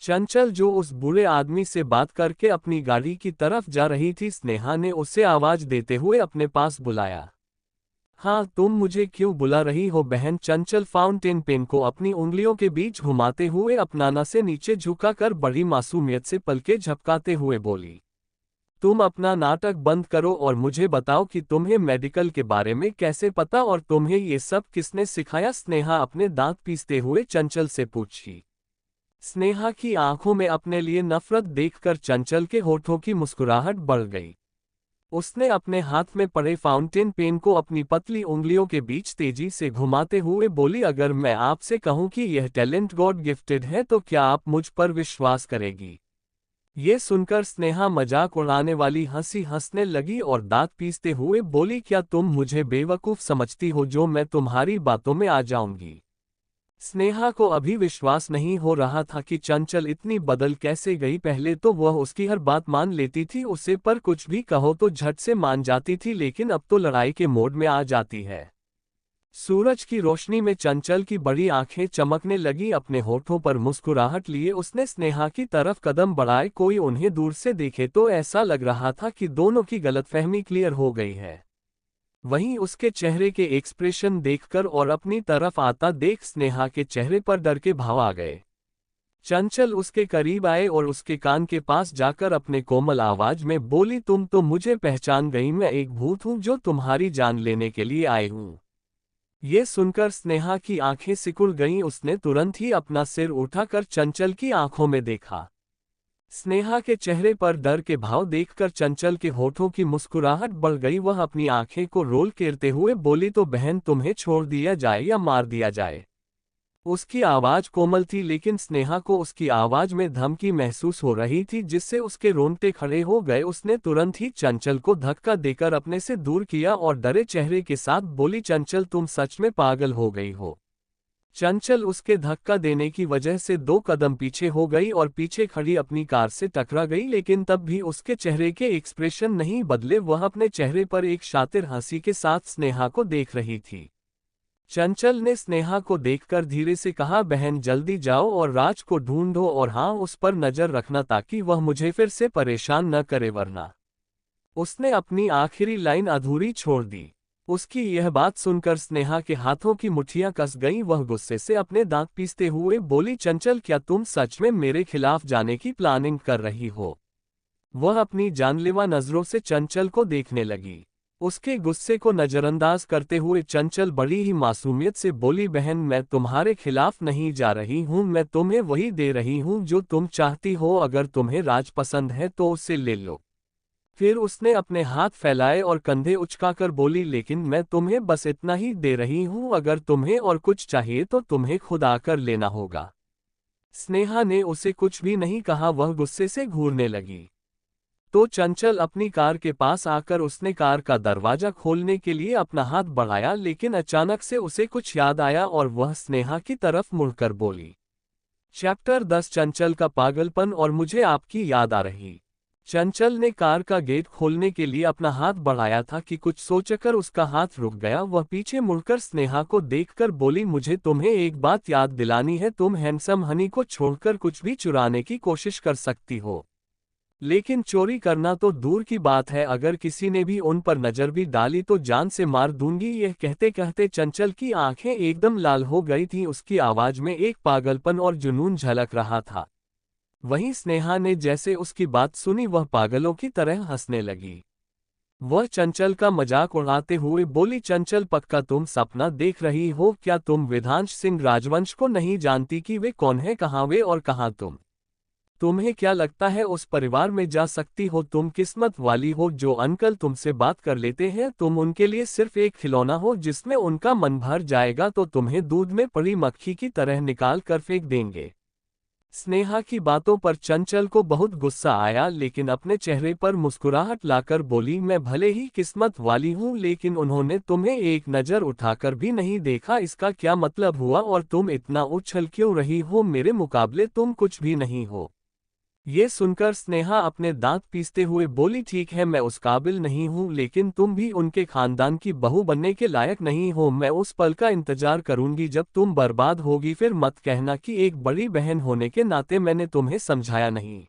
चंचल जो उस बूढ़े आदमी से बात करके अपनी गाड़ी की तरफ जा रही थी, स्नेहा ने उसे आवाज देते हुए अपने पास बुलाया। हाँ, तुम मुझे क्यों बुला रही हो बहन? चंचल फाउंटेन पेन को अपनी उंगलियों के बीच घुमाते हुए अपनाना से नीचे झुकाकर बड़ी मासूमियत से पलके झपकाते हुए बोली। तुम अपना नाटक बंद करो और मुझे बताओ कि तुम्हें मेडिकल के बारे में कैसे पता और तुम्हें ये सब किसने सिखाया? स्नेहा अपने दांत पीसते हुए चंचल से पूछी। स्नेहा की आंखों में अपने लिए नफरत देखकर चंचल के होठों की मुस्कुराहट बढ़ गई। उसने अपने हाथ में पड़े फाउंटेन पेन को अपनी पतली उंगलियों के बीच तेजी से घुमाते हुए बोली, अगर मैं आपसे कहूं कि यह टैलेंट गॉड गिफ्टेड है तो क्या आप मुझ पर विश्वास करेगी? ये सुनकर स्नेहा मजाक उड़ाने वाली हंसी हंसने लगी और दांत पीसते हुए बोली, क्या तुम मुझे बेवकूफ समझती हो जो मैं तुम्हारी बातों में आ जाऊंगी? स्नेहा को अभी विश्वास नहीं हो रहा था कि चंचल इतनी बदल कैसे गई। पहले तो वह उसकी हर बात मान लेती थी उसे, पर कुछ भी कहो तो झट से मान जाती थी, लेकिन अब तो लड़ाई के मोड में आ जाती है। सूरज की रोशनी में चंचल की बड़ी आंखें चमकने लगी। अपने होठों पर मुस्कुराहट लिए उसने स्नेहा की तरफ कदम बढ़ाए। कोई उन्हें दूर से देखे तो ऐसा लग रहा था कि दोनों की गलतफहमी क्लियर हो गई है। वहीं उसके चेहरे के एक्सप्रेशन देखकर और अपनी तरफ आता देख स्नेहा के चेहरे पर डर के भाव आ गए। चंचल उसके करीब आए और उसके कान के पास जाकर अपने कोमल आवाज में बोली, तुम तो मुझे पहचान गई, मैं एक भूत हूं जो तुम्हारी जान लेने के लिए आई हूं। ये सुनकर स्नेहा की आंखें सिकुड़ गईं। उसने तुरंत ही अपना सिर उठाकर चंचल की आंखों में देखा। स्नेहा के चेहरे पर डर के भाव देखकर चंचल के होठों की मुस्कुराहट बढ़ गई। वह अपनी आंखें को रोल करते हुए बोली, तो बहन तुम्हें छोड़ दिया जाए या मार दिया जाए? उसकी आवाज कोमल थी, लेकिन स्नेहा को उसकी आवाज में धमकी महसूस हो रही थी जिससे उसके रोंगटे खड़े हो गए। उसने तुरंत ही चंचल को धक्का देकर अपने से दूर किया और डरे चेहरे के साथ बोली, चंचल तुम सच में पागल हो गई हो? चंचल उसके धक्का देने की वजह से 2 कदम पीछे हो गई और पीछे खड़ी अपनी कार से टकरा गई, लेकिन तब भी उसके चेहरे के एक्सप्रेशन नहीं बदले। वह अपने चेहरे पर एक शातिर हंसी के साथ स्नेहा को देख रही थी। चंचल ने स्नेहा को देखकर धीरे से कहा, बहन जल्दी जाओ और राज को ढूंढो और हाँ, उस पर नजर रखना ताकि वह मुझे फिर से परेशान न करे, वरना। उसने अपनी आखिरी लाइन अधूरी छोड़ दी। उसकी यह बात सुनकर स्नेहा के हाथों की मुट्ठियां कस गईं। वह गुस्से से अपने दांत पीसते हुए बोली, चंचल क्या तुम सच में मेरे खिलाफ जाने की प्लानिंग कर रही हो? वह अपनी जानलेवा नजरों से चंचल को देखने लगी। उसके गुस्से को नजरअंदाज करते हुए चंचल बड़ी ही मासूमियत से बोली, बहन मैं तुम्हारे खिलाफ नहीं जा रही हूं, मैं तुम्हें वही दे रही हूं जो तुम चाहती हो। अगर तुम्हें राज पसंद है तो उसे ले लो। फिर उसने अपने हाथ फैलाए और कंधे उचकाकर बोली, लेकिन मैं तुम्हें बस इतना ही दे रही हूं, अगर तुम्हें और कुछ चाहिए तो तुम्हें खुद आकर लेना होगा। स्नेहा ने उसे कुछ भी नहीं कहा, वह गुस्से से घूरने लगी। तो चंचल अपनी कार के पास आकर उसने कार का दरवाजा खोलने के लिए अपना हाथ बढ़ाया, लेकिन अचानक से उसे कुछ याद आया और वह स्नेहा की तरफ मुड़कर बोली। चैप्टर 10 चंचल का पागलपन और मुझे आपकी याद आ रही। चंचल ने कार का गेट खोलने के लिए अपना हाथ बढ़ाया था कि कुछ सोचकर उसका हाथ रुक गया। वह पीछे मुड़कर स्नेहा को देखकर बोली, मुझे तुम्हें एक बात याद दिलानी है, तुम हैंडसम हनी को छोड़कर कुछ भी चुराने की कोशिश कर सकती हो, लेकिन चोरी करना तो दूर की बात है, अगर किसी ने भी उन पर नजर भी डाली तो जान से मार दूंगी। यह कहते कहते चंचल की आंखें एकदम लाल हो गई थीं। उसकी आवाज में एक पागलपन और जुनून झलक रहा था। वहीं स्नेहा ने जैसे उसकी बात सुनी वह पागलों की तरह हंसने लगी। वह चंचल का मजाक उड़ाते हुए बोली, चंचल पक्का तुम सपना देख रही हो क्या? तुम विधांश सिंह राजवंश को नहीं जानती कि वे कौन है, कहाँ वे और कहाँ तुम? तुम्हें क्या लगता है उस परिवार में जा सकती हो? तुम किस्मत वाली हो जो अंकल तुमसे बात कर लेते हैं। तुम उनके लिए सिर्फ एक खिलौना हो जिसमें उनका मन भर जाएगा तो तुम्हें दूध में पड़ी मक्खी की तरह निकाल कर फेंक देंगे। स्नेहा की बातों पर चंचल को बहुत गुस्सा आया, लेकिन अपने चेहरे पर मुस्कुराहट लाकर बोली, मैं भले ही किस्मत वाली हूं, लेकिन उन्होंने तुम्हें एक नज़र उठाकर भी नहीं देखा। इसका क्या मतलब हुआ? और तुम इतना उछल क्यों रही हो? मेरे मुकाबले तुम कुछ भी नहीं हो। ये सुनकर स्नेहा अपने दांत पीसते हुए बोली, ठीक है मैं उस काबिल नहीं हूँ, लेकिन तुम भी उनके खानदान की बहू बनने के लायक नहीं हो। मैं उस पल का इंतजार करूंगी जब तुम बर्बाद होगी, फिर मत कहना कि एक बड़ी बहन होने के नाते मैंने तुम्हें समझाया नहीं।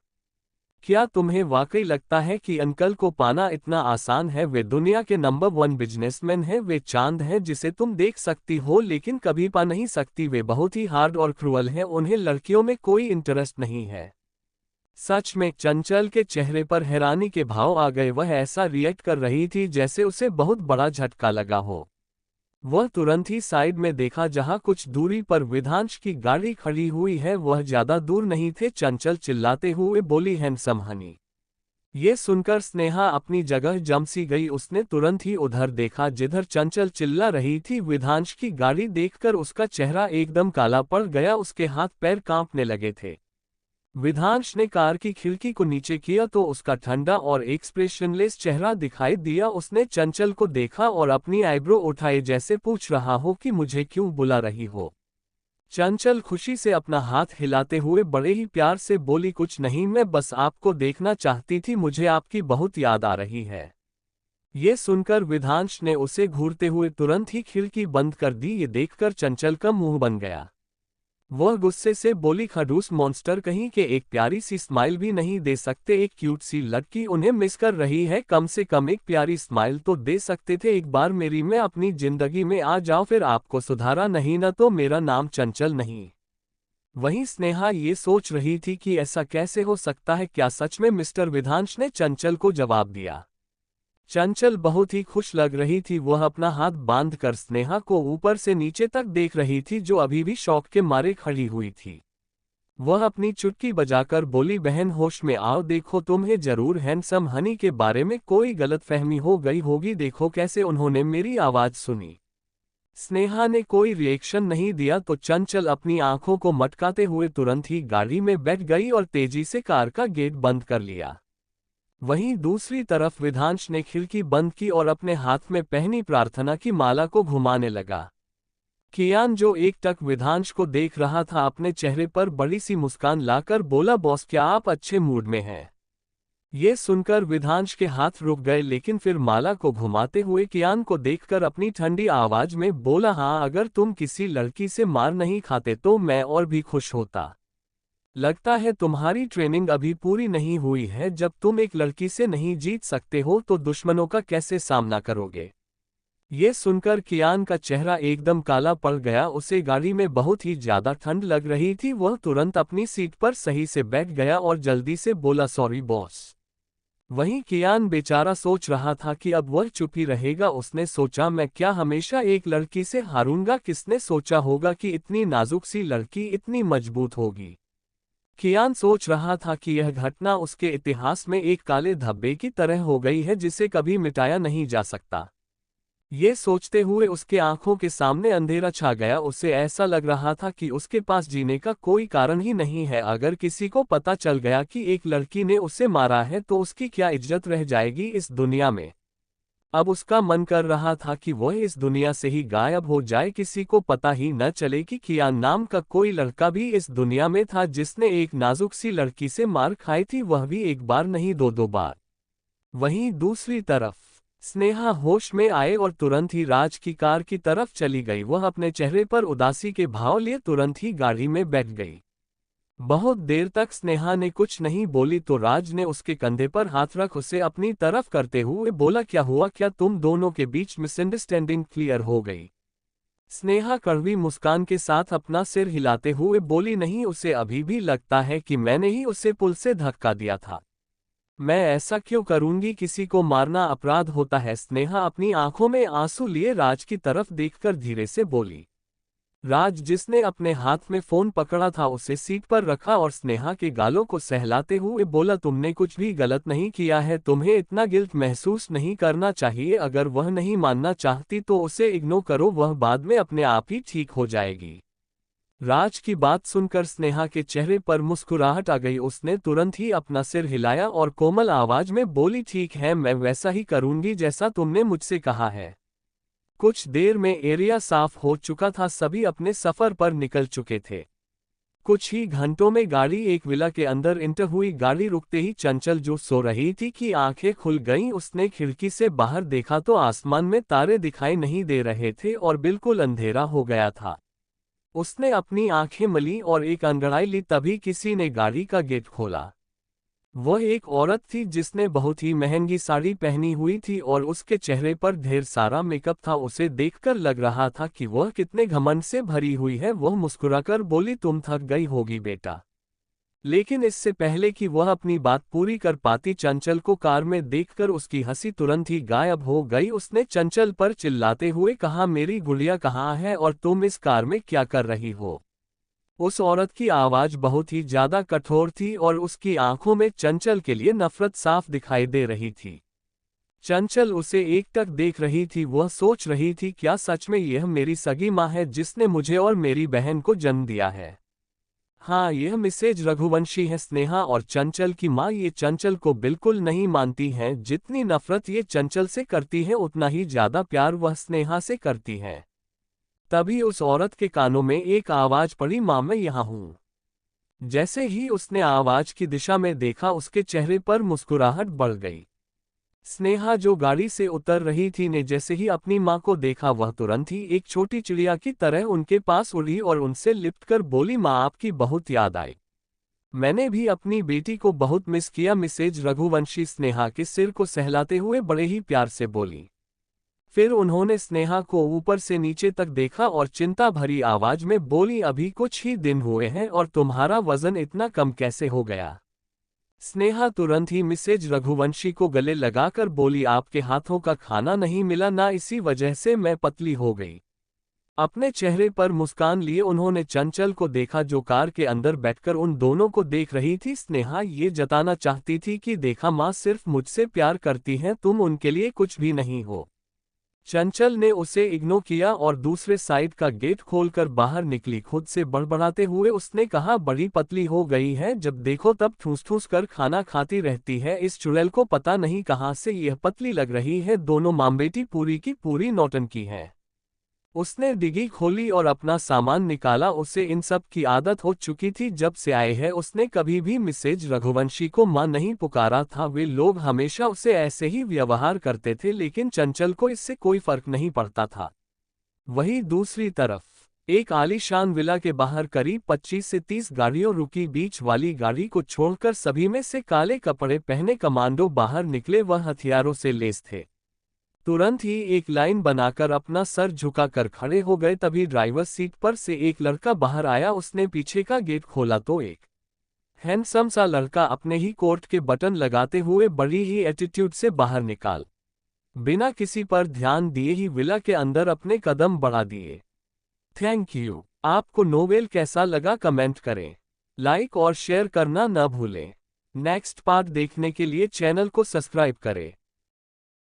क्या तुम्हें वाकई लगता है कि अंकल को पाना इतना आसान है? वे दुनिया के नंबर 1 बिजनेसमैन हैं, वे चांद हैं जिसे तुम देख सकती हो लेकिन कभी पा नहीं सकती। वे बहुत ही हार्ड और क्रूअल हैं, उन्हें लड़कियों में कोई इंटरेस्ट नहीं है। सच में? चंचल के चेहरे पर हैरानी के भाव आ गए। वह ऐसा रिएक्ट कर रही थी जैसे उसे बहुत बड़ा झटका लगा हो। वह तुरंत ही साइड में देखा जहां कुछ दूरी पर विधांश की गाड़ी खड़ी हुई है। वह ज्यादा दूर नहीं थे। चंचल चिल्लाते हुए बोली, हैंडसम हनी। ये सुनकर स्नेहा अपनी जगह जम सी गई। उसने तुरंत ही उधर देखा जिधर चंचल चिल्ला रही थी। विधांश की गाड़ी देखकर उसका चेहरा एकदम काला पड़ गया, उसके हाथ पैर कांपने लगे थे। विधांश ने कार की खिड़की को नीचे किया तो उसका ठंडा और एक्सप्रेशनलेस चेहरा दिखाई दिया। उसने चंचल को देखा और अपनी आईब्रो उठाए जैसे पूछ रहा हो कि मुझे क्यों बुला रही हो। चंचल खुशी से अपना हाथ हिलाते हुए बड़े ही प्यार से बोली, कुछ नहीं, मैं बस आपको देखना चाहती थी, मुझे आपकी बहुत याद आ रही है। ये सुनकर विधांश ने उसे घूरते हुए तुरंत ही खिड़की बंद कर दी। ये देखकर चंचल का मुंह बन गया। वह गुस्से से बोली, खड़ूस मॉन्स्टर कहीं के, एक प्यारी सी स्माइल भी नहीं दे सकते? एक क्यूट सी लड़की उन्हें मिस कर रही है, कम से कम एक प्यारी स्माइल तो दे सकते थे। एक बार मेरी में अपनी जिंदगी में आ जाओ, फिर आपको सुधारा नहीं ना तो मेरा नाम चंचल नहीं। वहीं स्नेहा ये सोच रही थी कि ऐसा कैसे हो सकता है, क्या सच में मिस्टर विधांश ने चंचल को जवाब दिया। चंचल बहुत ही खुश लग रही थी। वह अपना हाथ बांधकर स्नेहा को ऊपर से नीचे तक देख रही थी, जो अभी भी शौक के मारे खड़ी हुई थी। वह अपनी चुटकी बजाकर बोली, बहन होश में आओ, देखो तुम्हें जरूर हैंडसम हनी के बारे में कोई गलतफहमी हो गई होगी। देखो कैसे उन्होंने मेरी आवाज सुनी। स्नेहा ने कोई रिएक्शन नहीं दिया तो चंचल अपनी आंखों को मटकाते हुए तुरंत ही गाड़ी में बैठ गई और तेजी से कार का गेट बंद कर लिया। वहीं दूसरी तरफ विधांश ने खिड़की बंद की और अपने हाथ में पहनी प्रार्थना की माला को घुमाने लगा। कियान, जो एकटक विधांश को देख रहा था, अपने चेहरे पर बड़ी सी मुस्कान लाकर बोला, बॉस क्या आप अच्छे मूड में हैं? ये सुनकर विधांश के हाथ रुक गए, लेकिन फिर माला को घुमाते हुए कियान को देखकर अपनी ठंडी आवाज में बोला, हाँ, अगर तुम किसी लड़की से मार नहीं खाते तो मैं और भी खुश होता। लगता है तुम्हारी ट्रेनिंग अभी पूरी नहीं हुई है। जब तुम एक लड़की से नहीं जीत सकते हो तो दुश्मनों का कैसे सामना करोगे? ये सुनकर कियान का चेहरा एकदम काला पड़ गया। उसे गाड़ी में बहुत ही ज्यादा ठंड लग रही थी। वह तुरंत अपनी सीट पर सही से बैठ गया और जल्दी से बोला, सॉरी बॉस। वहीं कियान बेचारा सोच रहा था कि अब वह चुप ही रहेगा। उसने सोचा, मैं क्या हमेशा एक लड़की से हारूंगा? किसने सोचा होगा कि इतनी नाजुक सी लड़की इतनी मजबूत होगी? कियान सोच रहा था कि यह घटना उसके इतिहास में एक काले धब्बे की तरह हो गई है जिसे कभी मिटाया नहीं जा सकता। ये सोचते हुए उसके आंखों के सामने अंधेरा छा गया। उसे ऐसा लग रहा था कि उसके पास जीने का कोई कारण ही नहीं है। अगर किसी को पता चल गया कि एक लड़की ने उसे मारा है तो उसकी क्या इज्जत रह जाएगी इस दुनिया में? अब उसका मन कर रहा था कि वह इस दुनिया से ही गायब हो जाए, किसी को पता ही न चले कि कियान नाम का कोई लड़का भी इस दुनिया में था जिसने एक नाजुक सी लड़की से मार खाई थी, वह भी एक बार नहीं दो बार। वहीं दूसरी तरफ स्नेहा होश में आए और तुरंत ही राज की कार की तरफ चली गई। वह अपने चेहरे पर उदासी के भाव लिए तुरंत ही गाड़ी में बैठ गई। बहुत देर तक स्नेहा ने कुछ नहीं बोली तो राज ने उसके कंधे पर हाथ रख उसे अपनी तरफ करते हुए बोला, क्या हुआ? क्या तुम दोनों के बीच मिसअंडरस्टैंडिंग क्लियर हो गई? स्नेहा कड़वी मुस्कान के साथ अपना सिर हिलाते हुए बोली, नहीं, उसे अभी भी लगता है कि मैंने ही उसे पुल से धक्का दिया था। मैं ऐसा क्यों करूंगी? किसी को मारना अपराध होता है? स्नेहा अपनी आंखों में आंसू लिए राज की तरफ देखकर धीरे से बोली। राज, जिसने अपने हाथ में फोन पकड़ा था, उसे सीट पर रखा और स्नेहा के गालों को सहलाते हुए बोला, तुमने कुछ भी गलत नहीं किया है, तुम्हें इतना गिल्ट महसूस नहीं करना चाहिए। अगर वह नहीं मानना चाहती तो उसे इग्नोर करो, वह बाद में अपने आप ही ठीक हो जाएगी। राज की बात सुनकर स्नेहा के चेहरे पर मुस्कुराहट आ गई। उसने तुरंत ही अपना सिर हिलाया और कोमल आवाज में बोली, ठीक है, मैं वैसा ही करूंगी जैसा तुमने मुझसे कहा है। कुछ देर में एरिया साफ हो चुका था, सभी अपने सफर पर निकल चुके थे। कुछ ही घंटों में गाड़ी एक विला के अंदर इंटर हुई। गाड़ी रुकते ही चंचल जो सो रही थी की आंखें खुल गईं। उसने खिड़की से बाहर देखा तो आसमान में तारे दिखाई नहीं दे रहे थे और बिल्कुल अंधेरा हो गया था। उसने अपनी आंखें मली और एक अंगड़ाई ली, तभी किसी ने गाड़ी का गेट खोला। वह एक औरत थी जिसने बहुत ही महंगी साड़ी पहनी हुई थी और उसके चेहरे पर ढेर सारा मेकअप था। उसे देखकर लग रहा था कि वह कितने घमंड से भरी हुई है। वह मुस्कुराकर बोली, तुम थक गई होगी बेटा। लेकिन इससे पहले कि वह अपनी बात पूरी कर पाती, चंचल को कार में देखकर उसकी हंसी तुरंत ही गायब हो गई। उसने चंचल पर चिल्लाते हुए कहा, मेरी गुड़िया कहाँ है और तुम इस कार में क्या कर रही हो? उस औरत की आवाज बहुत ही ज्यादा कठोर थी और उसकी आंखों में चंचल के लिए नफरत साफ दिखाई दे रही थी। चंचल उसे एकटक देख रही थी। वह सोच रही थी, क्या सच में यह मेरी सगी माँ है जिसने मुझे और मेरी बहन को जन्म दिया है? हाँ, यह मिसेज रघुवंशी है। स्नेहा और चंचल की माँ ये चंचल को बिल्कुल नहीं मानती हैं। जितनी नफरत ये चंचल से करती है उतना ही ज्यादा प्यार वह स्नेहा से करती है। तभी उस औरत के कानों में एक आवाज पड़ी, माँ मैं यहाँ हूँ। जैसे ही उसने आवाज की दिशा में देखा, उसके चेहरे पर मुस्कुराहट बढ़ गई। स्नेहा जो गाड़ी से उतर रही थी ने जैसे ही अपनी माँ को देखा, वह तुरंत ही एक छोटी चिड़िया की तरह उनके पास उड़ी और उनसे लिपटकर बोली, माँ आपकी बहुत याद आई। मैंने भी अपनी बेटी को बहुत मिस किया। मिसेज रघुवंशी स्नेहा के सिर को सहलाते हुए बड़े ही प्यार से बोली। फिर उन्होंने स्नेहा को ऊपर से नीचे तक देखा और चिंता भरी आवाज में बोली, अभी कुछ ही दिन हुए हैं और तुम्हारा वजन इतना कम कैसे हो गया? स्नेहा तुरंत ही मिसेज रघुवंशी को गले लगाकर बोली, आपके हाथों का खाना नहीं मिला ना, इसी वजह से मैं पतली हो गई। अपने चेहरे पर मुस्कान लिए उन्होंने चंचल को देखा जो कार के अंदर बैठकर उन दोनों को देख रही थी। स्नेहा ये जताना चाहती थी कि देखा माँ सिर्फ मुझसे प्यार करती हैं, तुम उनके लिए कुछ भी नहीं हो। चंचल ने उसे इग्नोर किया और दूसरे साइड का गेट खोलकर बाहर निकली। खुद से बड़बड़ाते हुए उसने कहा, बड़ी पतली हो गई है, जब देखो तब ठूस ठूस कर खाना खाती रहती है। इस चुड़ैल को पता नहीं कहाँ से यह पतली लग रही है। दोनों माँ बेटी पूरी की पूरी नौटंकी है। उसने डिग्गी खोली और अपना सामान निकाला। उसे इन सब की आदत हो चुकी थी। जब से आए हैं उसने कभी भी मिसेज रघुवंशी को मां नहीं पुकारा था। वे लोग हमेशा उसे ऐसे ही व्यवहार करते थे, लेकिन चंचल को इससे कोई फर्क नहीं पड़ता था। वहीं दूसरी तरफ एक आलीशान विला के बाहर करीब 25 से 30 गाड़ियों रुकी। बीच वाली गाड़ी को छोड़कर सभी में से काले कपड़े पहने कमांडो बाहर निकले। वह हथियारों से लैस थे। तुरंत ही एक लाइन बनाकर अपना सर झुकाकर खड़े हो गए। तभी ड्राइवर सीट पर से एक लड़का बाहर आया। उसने पीछे का गेट खोला तो एक हैंडसम सा लड़का अपने ही कोट के बटन लगाते हुए बड़ी ही एटीट्यूड से बाहर निकाल बिना किसी पर ध्यान दिए ही विला के अंदर अपने कदम बढ़ा दिए। Thank you. आपको नोवेल कैसा लगा कमेंट करें, लाइक और शेयर करना न भूलें। नेक्स्ट पार्ट देखने के लिए चैनल को सब्सक्राइब करें।